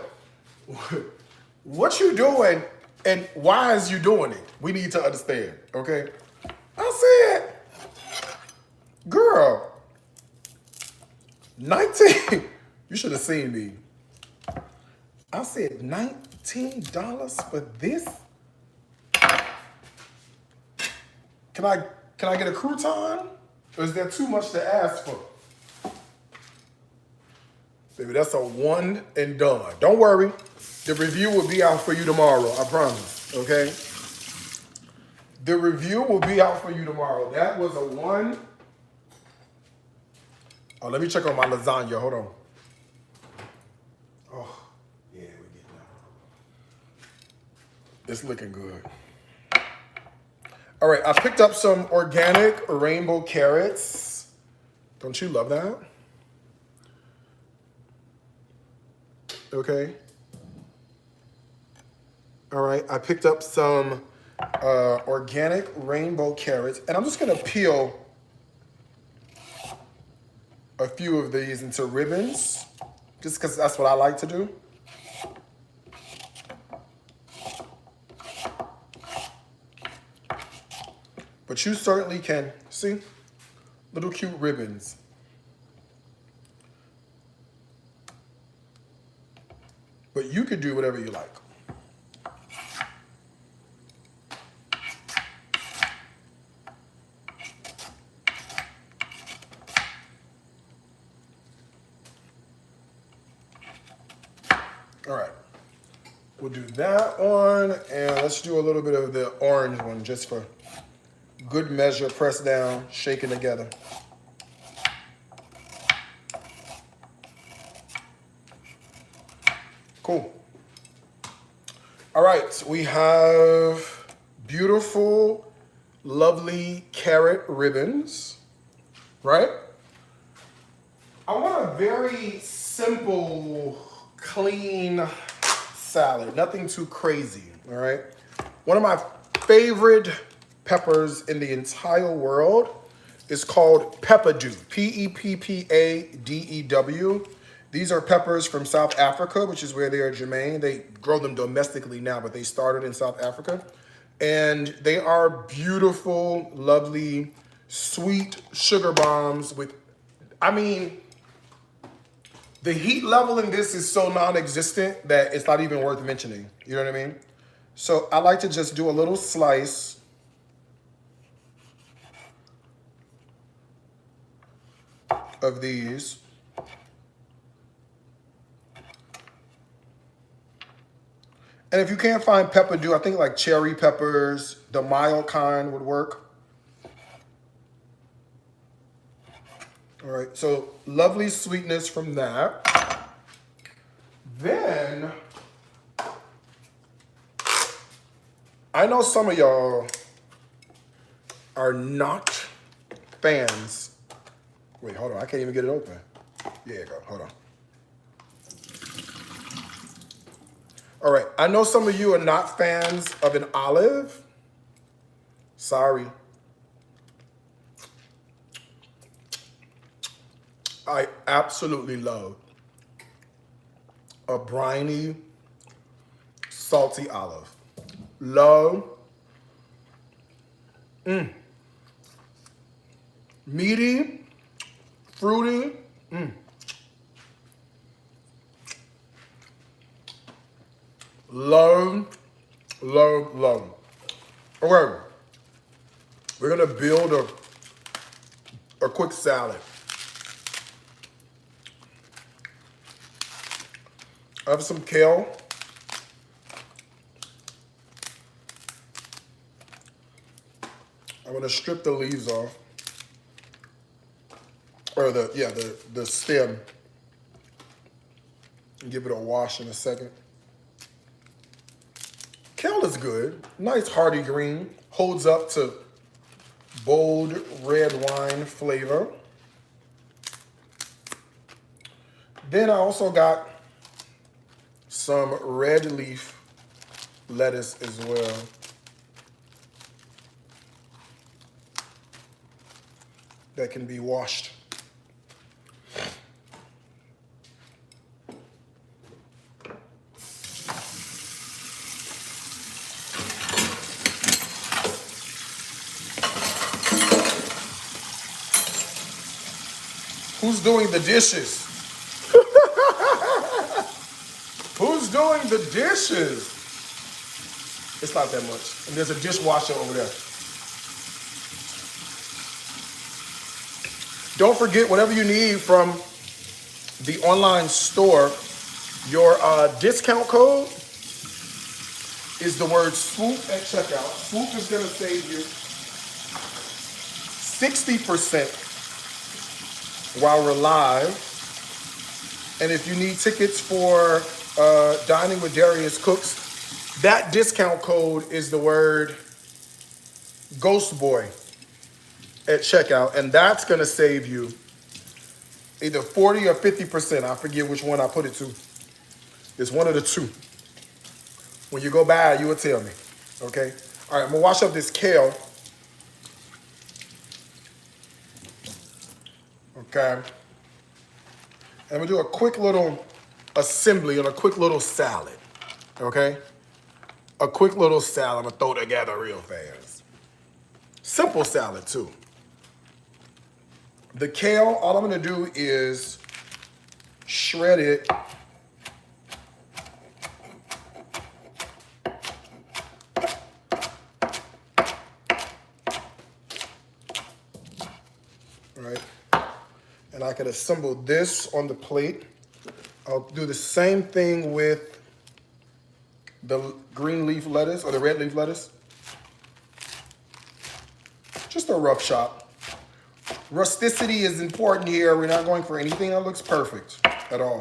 What you doing? And why is you doing it? We need to understand, okay? I said, girl, 19. You should have seen me. I said $19 for this. Can I get a crouton? Or is that too much to ask for? Baby, that's a one and done. Don't worry. The review will be out for you tomorrow, I promise, okay? The review will be out for you tomorrow. That was a one. Oh, let me check on my lasagna. Hold on. Oh, yeah, we're getting out. It's looking good. All right, I picked up some organic rainbow carrots. Don't you love that? Okay. All right, I picked up some organic rainbow carrots, and I'm just gonna peel a few of these into ribbons, just because that's what I like to do. But you certainly can, see? Little cute ribbons. But you could do whatever you like. All right, we'll do that one, and let's do a little bit of the orange one just for good measure, press down, shaking together. Cool. All right, so we have beautiful, lovely carrot ribbons, right? I want a very simple, clean salad, nothing too crazy, all right? One of my favorite peppers in the entire world is called peppadew, P-E-P-P-A-D-E-W. These are peppers from South Africa, which is where they are germane. They grow them domestically now, but they started in South Africa. And they are beautiful, lovely, sweet sugar bombs with, I mean, the heat level in this is so non-existent that it's not even worth mentioning. You know what I mean? So I like to just do a little slice. Of these. And if you can't find peppadew, I think like cherry peppers, the mild kind would work. All right, so lovely sweetness from that. Then, I know some of y'all are not fans. Wait, hold on, I can't even get it open. There you go, hold on. All right, I know some of you are not fans of an olive. Sorry. I absolutely love a briny, salty olive. Love. Meaty, fruity. Love, love, love. Okay, we're gonna build a quick salad. I have some kale. I'm gonna strip the leaves off. Or the stem. Give it a wash in a second. Kale is good. Nice hearty green. Holds up to bold red wine flavor. Then I also got some red leaf lettuce as well. That can be washed. Who's doing the dishes? Who's doing the dishes? It's not that much. And there's a dishwasher over there. Don't forget, whatever you need from the online store, your discount code is the word SWOOP at checkout. SWOOP is going to save you 60% while we're live. And if you need tickets for Dining with Darius Cooks, that discount code is the word Ghost Boy at checkout. And that's going to save you either 40 or 50%. I forget which one I put it to. It's one of the two. When you go by, you will tell me. Okay? All right, I'm going to wash up this kale. Okay? And we'll do a quick little assembly on a quick little salad. Okay? A quick little salad I'm going to throw together real fast. Simple salad, too. The kale, all I'm going to do is shred it. Right? And I can assemble this on the plate. I'll do the same thing with the green leaf lettuce or the red leaf lettuce. Just a rough chop. Rusticity is important here. We're not going for anything that looks perfect at all.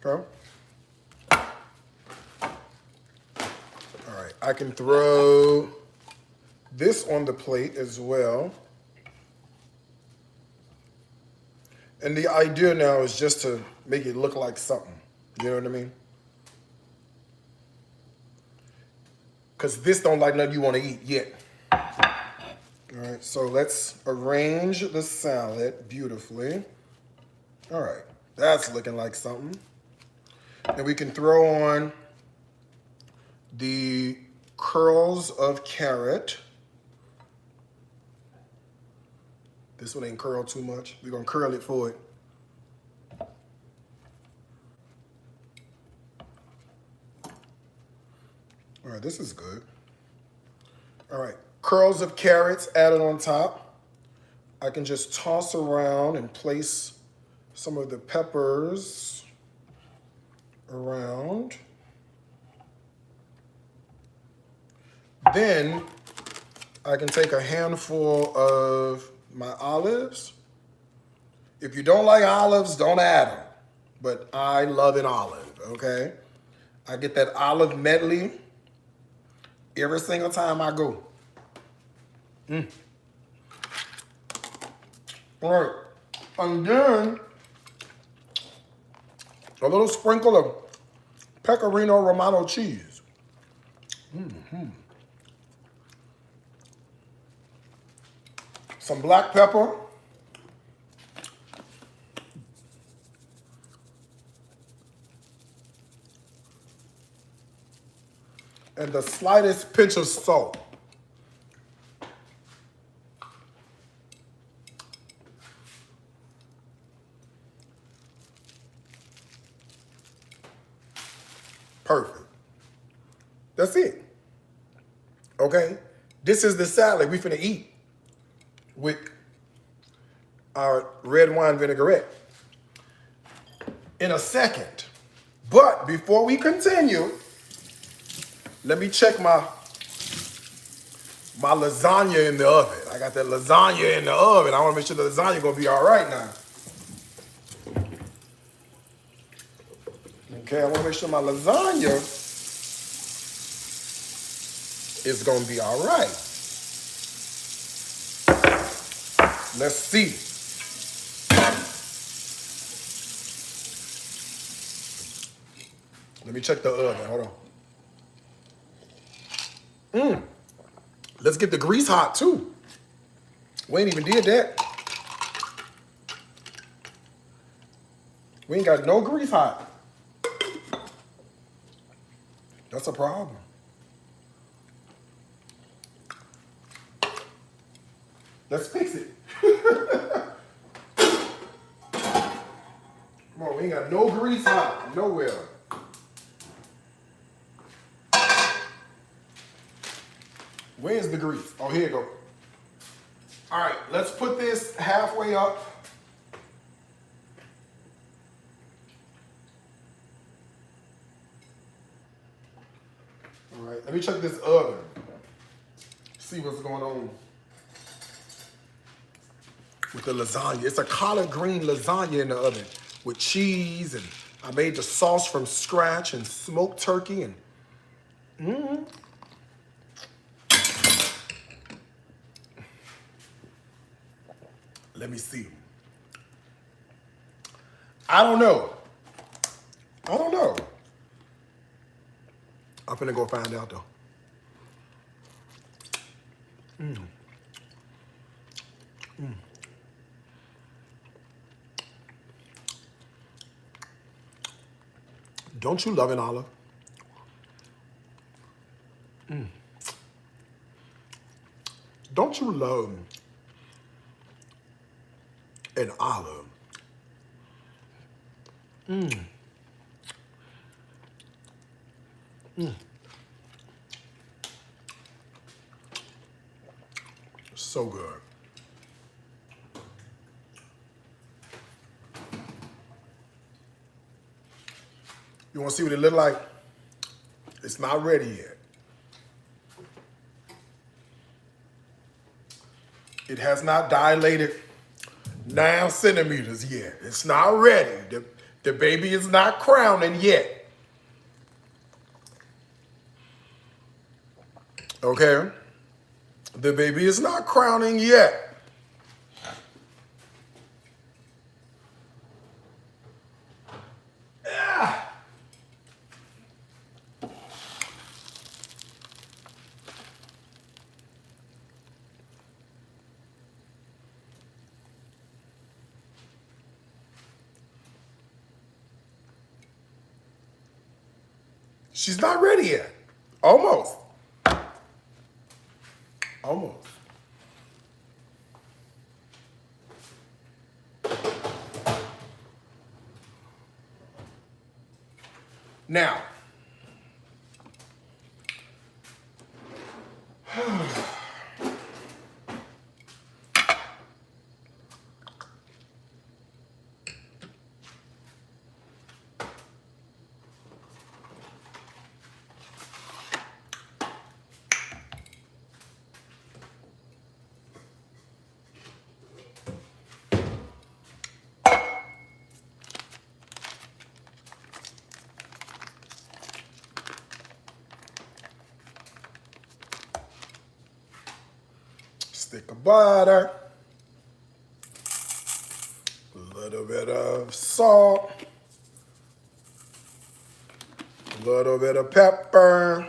Okay? All right, I can throw this on the plate as well. And the idea now is just to make it look like something. You know what I mean? Because this don't like nothing you want to eat yet. All right, so let's arrange the salad beautifully. All right, that's looking like something. And we can throw on the curls of carrot. This one ain't curled too much. We're gonna curl it for it. All right, this is good. All right, curls of carrots added on top. I can just toss around and place some of the peppers around. Then I can take a handful of my olives. If you don't like olives, don't add them. But I love an olive, okay? I get that olive medley every single time I go. All right, and then a little sprinkle of pecorino romano cheese. Some black pepper. And the slightest pinch of salt. Perfect. That's it. Okay? This is the salad we finna eat with our red wine vinaigrette in a second. But before we continue, let me check my lasagna in the oven. I got that lasagna in the oven. I want to make sure the lasagna gonna be all right now. Okay, I want to make sure my lasagna is going to be all right. Let's see. Let me check the oven. Hold on. Let's get the grease hot too. We ain't even did that. We ain't got no grease hot. That's a problem. Let's fix it. Come on, we ain't got no grease hot. Nowhere. Where's the grease? Oh, here you go. All right, let's put this halfway up. All right, let me check this oven. See what's going on with the lasagna. It's a collard green lasagna in the oven with cheese, and I made the sauce from scratch and smoked turkey and Let me see. I don't know. I'm finna go find out though. Don't you love it, Olive? Don't you love an olive? So good. You want to see what it look like? It's not ready yet. It has not dilated 9 centimeters yet. It's not ready. The baby is not crowning yet. Okay? The baby is not crowning yet. She's not ready yet. Almost. Almost. Now, stick of butter, a little bit of salt, a little bit of pepper,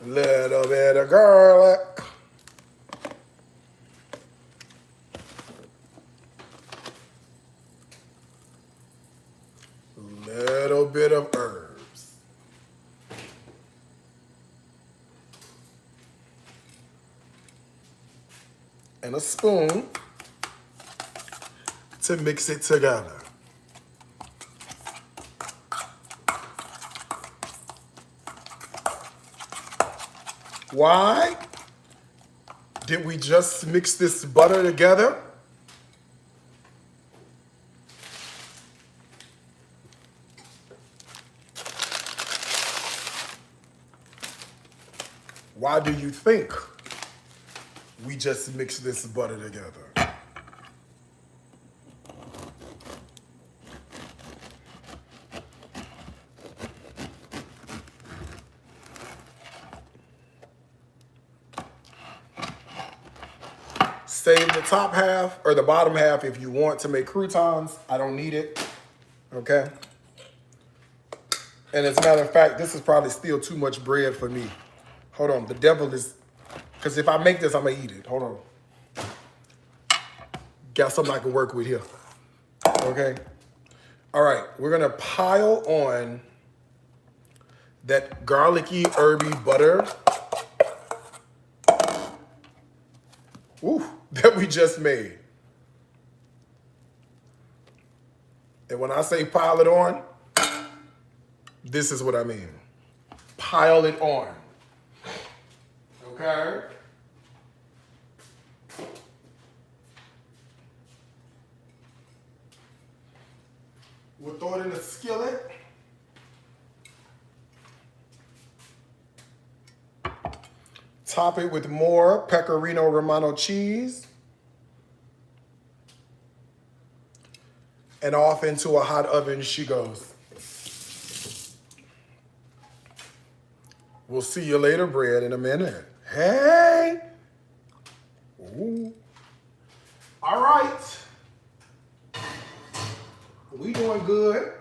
a little bit of garlic, a little bit of herbs. And a spoon to mix it together. Why did we just mix this butter together? Why do you think we just mixed this butter together? Save the top half or the bottom half if you want to make croutons. I don't need it, okay? And as a matter of fact, this is probably still too much bread for me. Hold on, the devil is, because if I make this, I'm gonna eat it. Hold on. Got something I can work with here, okay? All right, we're gonna pile on that garlicky, herby butter. Ooh, that we just made. And when I say pile it on, this is what I mean. Pile it on. Okay? We'll throw it in the skillet. Top it with more Pecorino Romano cheese. And off into a hot oven she goes. We'll see you later, bread, in a minute. Hey! Ooh. All right. We doing good.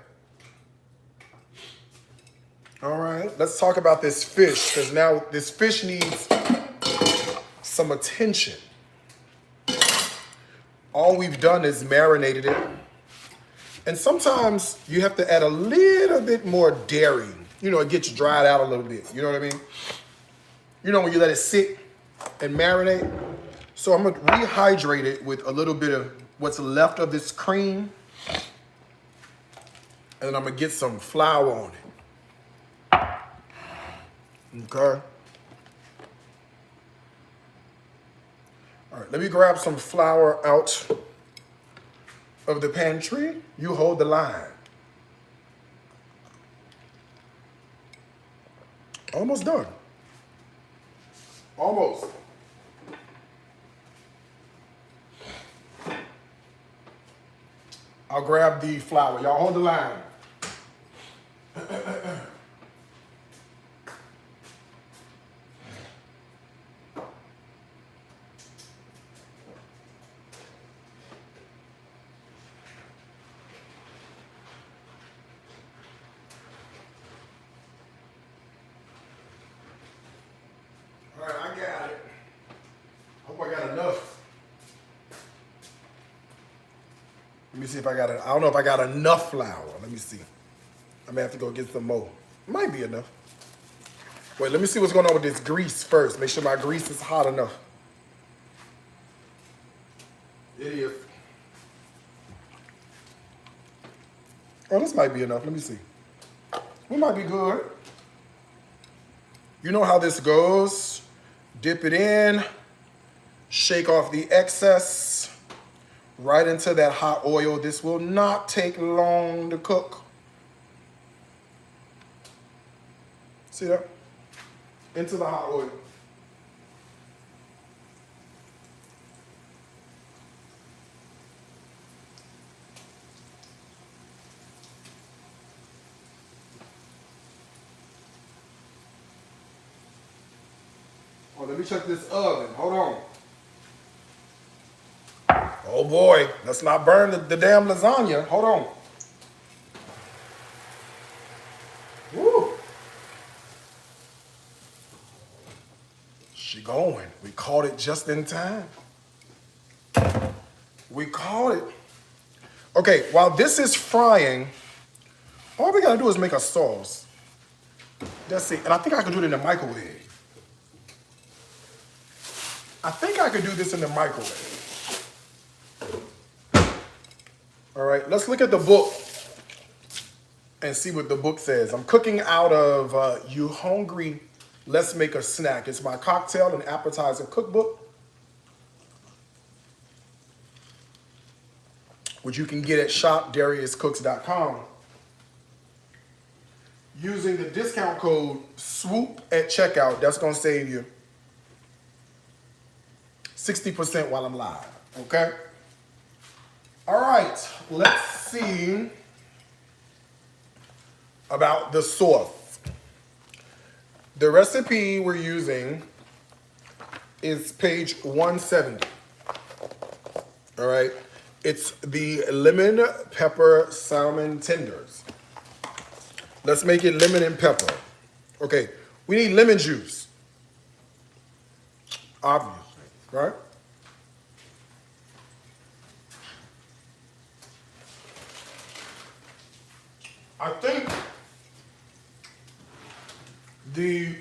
All right, let's talk about this fish, because now this fish needs some attention. All we've done is marinated it. And sometimes you have to add a little bit more dairy. You know, it gets dried out a little bit. You know what I mean? You know when you let it sit and marinate? So I'm gonna rehydrate it with a little bit of what's left of this cream. And I'm gonna get some flour on it. Okay. All right, let me grab some flour out of the pantry. You hold the line. Almost done. Almost. I'll grab the flour. Y'all hold the line. All right, I got it. Hope I got enough. Let me see if I got it. I don't know if I got enough flour. Let me see. I may have to go get some more. Might be enough. Wait, let me see what's going on with this grease first. Make sure my grease is hot enough. It is. Oh, this might be enough. Let me see. We might be good. You know how this goes. Dip it in. Shake off the excess. Right into that hot oil. This will not take long to cook. See that? Into the hot oil. Oh, let me check this oven. Hold on. Oh boy, let's not burn the damn lasagna. Hold on. Woo. She going. We caught it just in time. We caught it. Okay, while this is frying, all we gotta do is make a sauce. That's it. And I think I can do it in the microwave. I think I could do this in the microwave. All right, let's look at the book and see what the book says. I'm cooking out of You Hungry, Let's Make a Snack. It's my cocktail and appetizer cookbook, which you can get at shopdariuscooks.com. Using the discount code SWOOP at checkout, that's gonna save you 60% while I'm live, okay? All right, let's see about the sauce. The recipe we're using is page 170. All right. It's the lemon pepper salmon tenders. Let's make it lemon and pepper. Okay. We need lemon juice. Obviously, right? I think the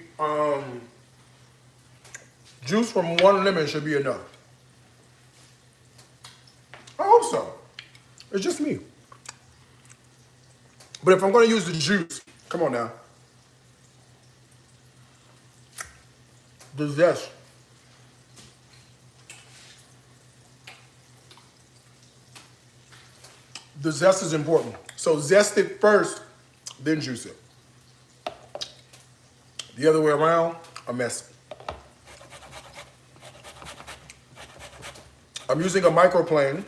juice from one lemon should be enough. I hope so. It's just me. But if I'm going to use the juice, come on now. The zest. The zest is important. So zest it first, then juice it. The other way around, a mess. I'm using a microplane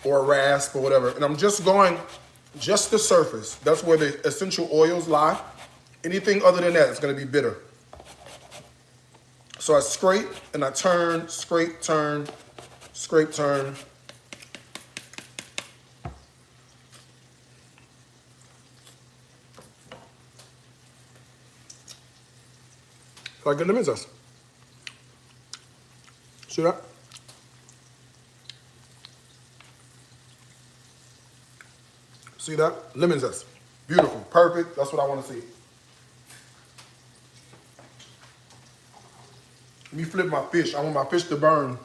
or a rasp or whatever, and I'm just going just the surface. That's where the essential oils lie. Anything other than that is going to be bitter. So I scrape and I turn, scrape, turn, scrape, turn. Like the lemon zest. See that? See that? Lemon zest. Beautiful. Perfect. That's what I want to see. Let me flip my fish. I want my fish to burn.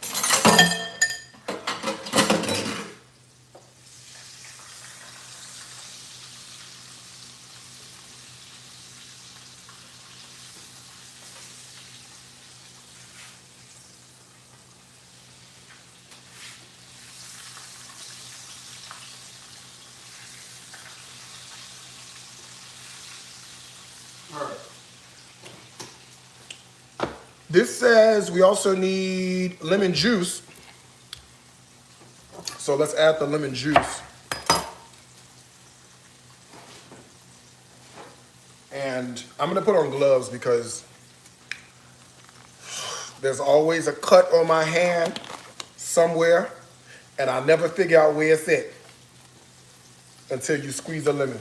All right. This says we also need lemon juice. So let's add the lemon juice. And I'm gonna put on gloves because there's always a cut on my hand somewhere, and I never figure out where it's at until you squeeze a lemon.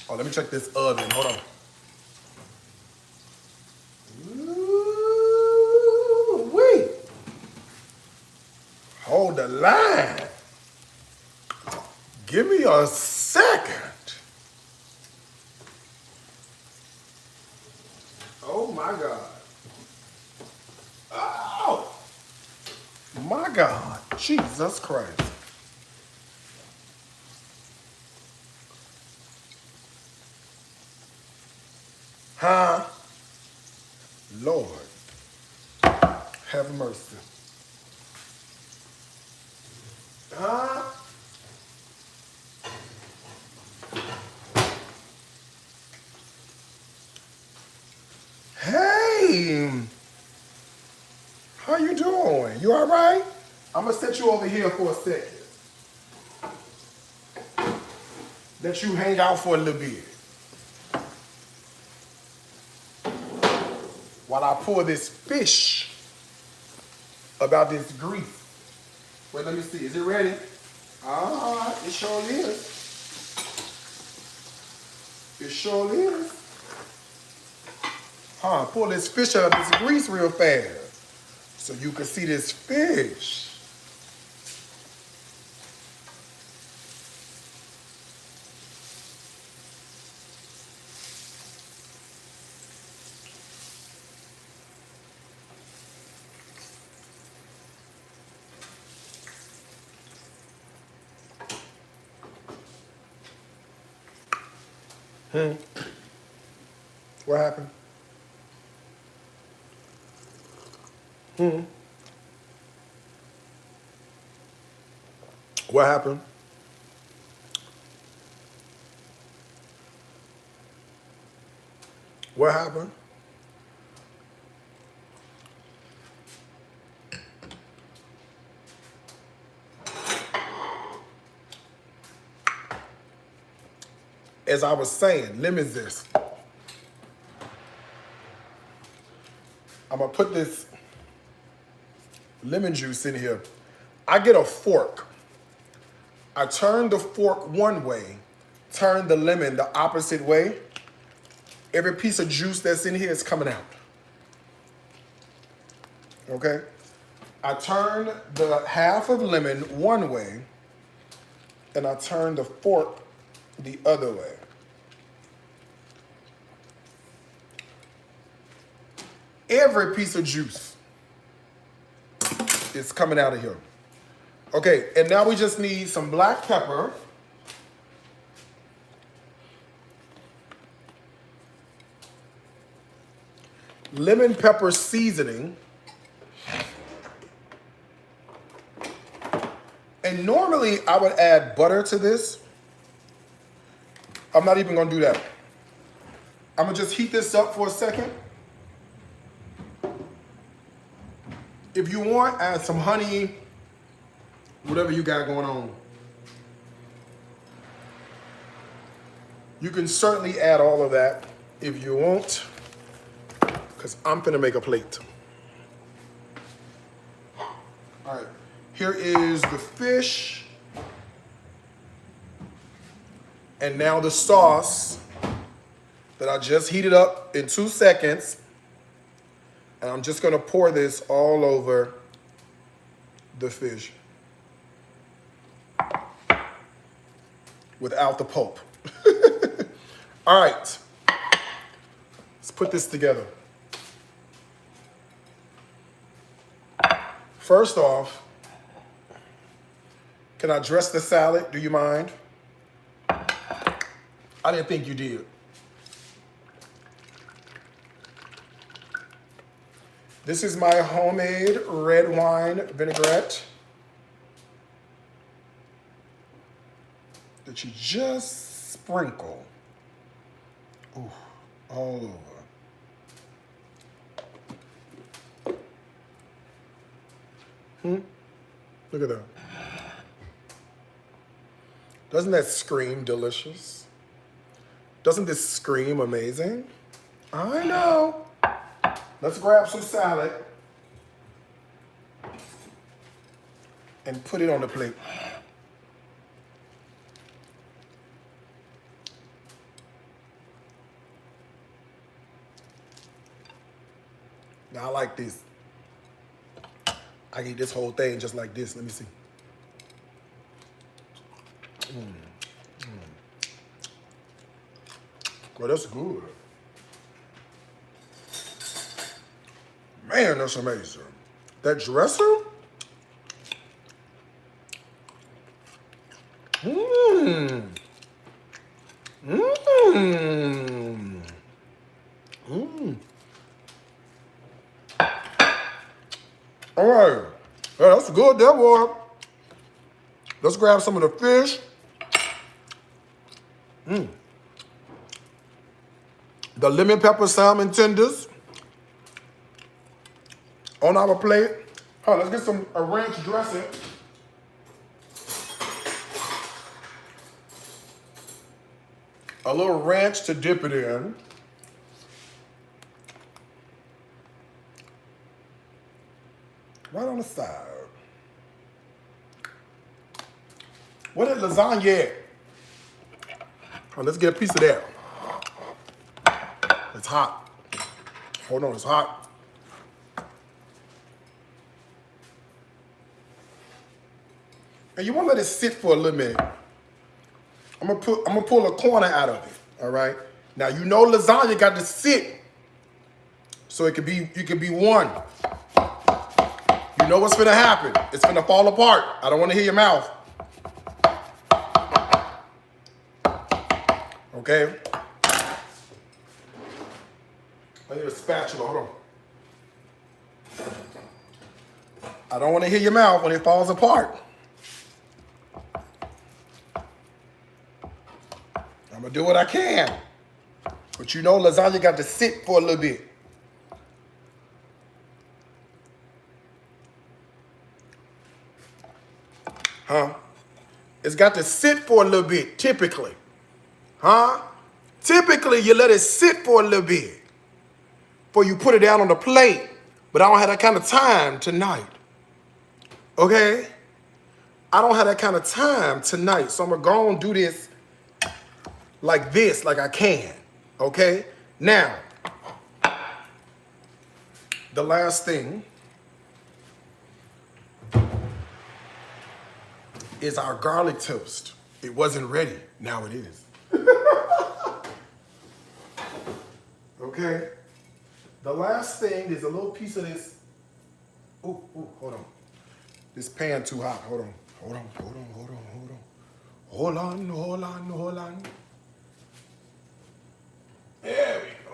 Oh, let me check this oven. Hold on. Ooh-wee. Hold the line. Give me a second. Oh my God. Oh my God. Jesus Christ. Huh? Lord, have mercy. Huh? Hey, how you doing? You all right? I'm gonna set you over here for a second. Let you hang out for a little bit. While I pour this fish about this grease. Wait, let me see. Is it ready? Ah, it sure is. It sure is. Huh, pull this fish out of this grease real fast so you can see this fish. What happened? What happened? What happened? As I was saying, lemon zest. I'm I'm gonna put this lemon juice in here. I get a fork. I turn the fork one way, turn the lemon the opposite way. Every piece of juice that's in here is coming out. Okay? I turn the half of lemon one way, and I turn the fork the other way. Every piece of juice is coming out of here. Okay, and now we just need some black pepper. Lemon pepper seasoning. And normally I would add butter to this. I'm not even gonna do that. I'm gonna just heat this up for a second. If you want, add some honey, whatever you got going on. You can certainly add all of that if you want, because I'm gonna make a plate. All right, here is the fish. And now the sauce that I just heated up in 2 seconds. And I'm just gonna pour this all over the fish without the pulp. All right, let's put this together. First off, can I dress the salad? Do you mind? I didn't think you did. This is my homemade red wine vinaigrette that you just sprinkle all over. Look at that. Doesn't that scream delicious? Doesn't this scream amazing? I know. Let's grab some salad and put it on the plate. Now I like this. I can eat this whole thing just like this. Let me see. Well, that's good. Man, that's amazing. That dressing? Mmm. Mmm. Mmm. All right. Yeah, that's good there, boy. Let's grab some of the fish. The lemon pepper salmon tenders on our plate. Oh, let's get a ranch dressing. A little ranch to dip it in. Right on the side. Where that lasagna at? Oh, let's get a piece of that. It's hot. Hold on, it's hot. And you want to let it sit for a little minute. I'm gonna pull a corner out of it. All right. Now you know lasagna got to sit, so you can be one. You know what's gonna happen? It's gonna fall apart. I don't want to hear your mouth. Okay. I need a spatula. Hold on. I don't want to hear your mouth when it falls apart. I'm gonna do what I can. But you know lasagna got to sit for a little bit. Huh? It's got to sit for a little bit, typically. Huh? Typically, you let it sit for a little bit before you put it down on the plate But I don't have that kind of time tonight. Okay? I don't have that kind of time tonight. So I'm going to go and do this like I can. Okay? Now, the last thing is our garlic toast. It wasn't ready. Now it is. Okay? The last thing is a little piece of this. Ooh, hold on. This pan too hot. Hold on. Hold on. There we go.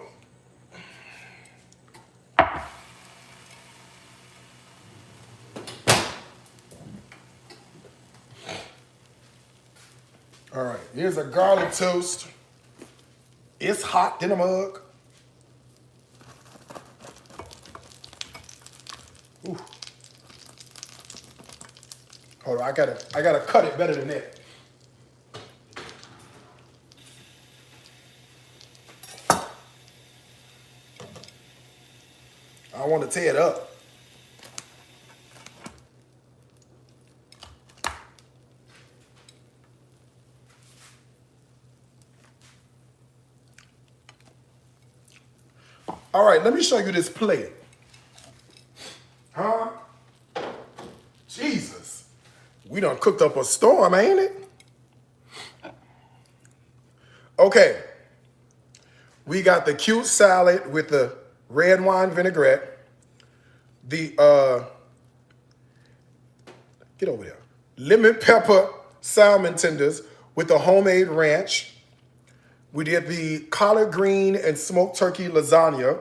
All right, here's a garlic toast. It's hot in a mug. Ooh. Hold on, I gotta cut it better than that. I want to tear it up. All right, let me show you this plate. Huh? Jesus. We done cooked up a storm, ain't it? Okay. We got the cute salad with the red wine vinaigrette. The, get over there. Lemon pepper salmon tenders with the homemade ranch. We did the collard green and smoked turkey lasagna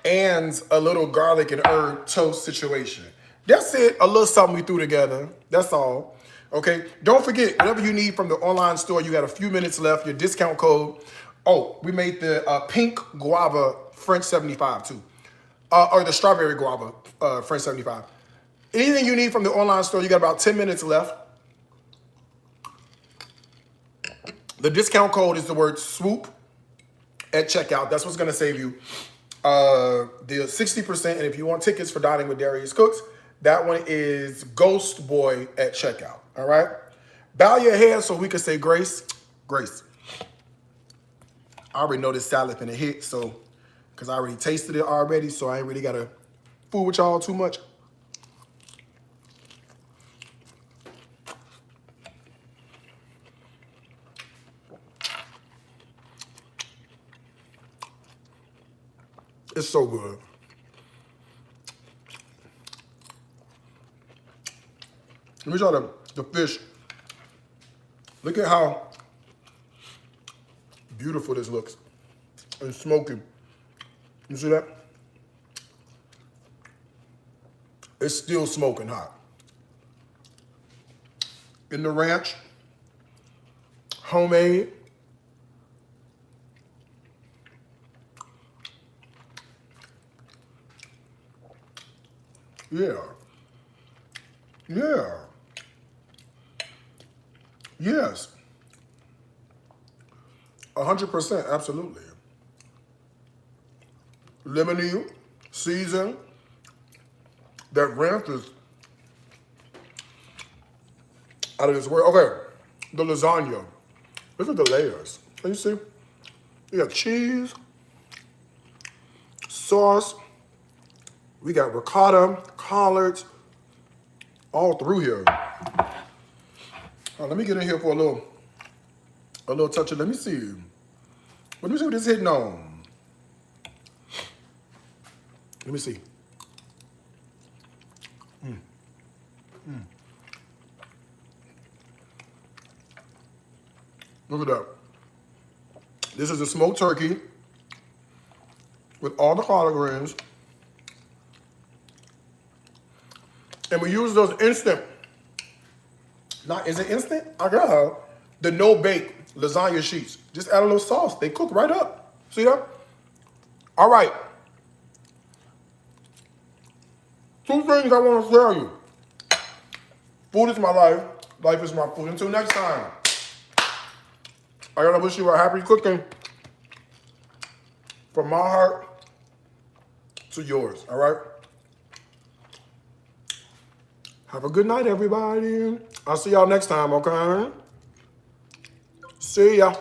and a little garlic and herb toast situation. That's it, a little something we threw together. That's all, okay? Don't forget, whatever you need from the online store, you got a few minutes left, your discount code. Oh, we made the pink guava French 75 too. Or the strawberry guava French 75. Anything you need from the online store, you got about 10 minutes left. The discount code is the word swoop at checkout. That's what's gonna save you the 60%. And if you want tickets for Dining with Darius Cooks, that one is Ghost Boy at checkout, all right? Bow your head so we can say grace. Grace. I already know this salad finna hit, so, because I already tasted it already, so I ain't really gotta fool with y'all too much. It's so good. Let me try the fish. Look at how beautiful this looks. And smoky. You see that? It's still smoking hot. In the ranch, homemade. Yeah. Yeah. Yes. 100%, absolutely. Lemony, season. That ranch is out of this world. Okay, the lasagna. Look at the layers. Can you see? We got cheese, sauce. We got ricotta, collards, all through here. Let me get in here for a little touch of, let me see. Let me see what this hitting on. Let me see. Look at that. This is a smoked turkey with all the collard greens. And we use those instant, is it instant? I got her. The no-bake lasagna sheets. Just add a little sauce. They cook right up. See that? All right. 2 things I want to tell you. Food is my life. Life is my food. Until next time. I gotta wish you a happy cooking from my heart to yours, all right? Have a good night, everybody. I'll see y'all next time, okay? See ya.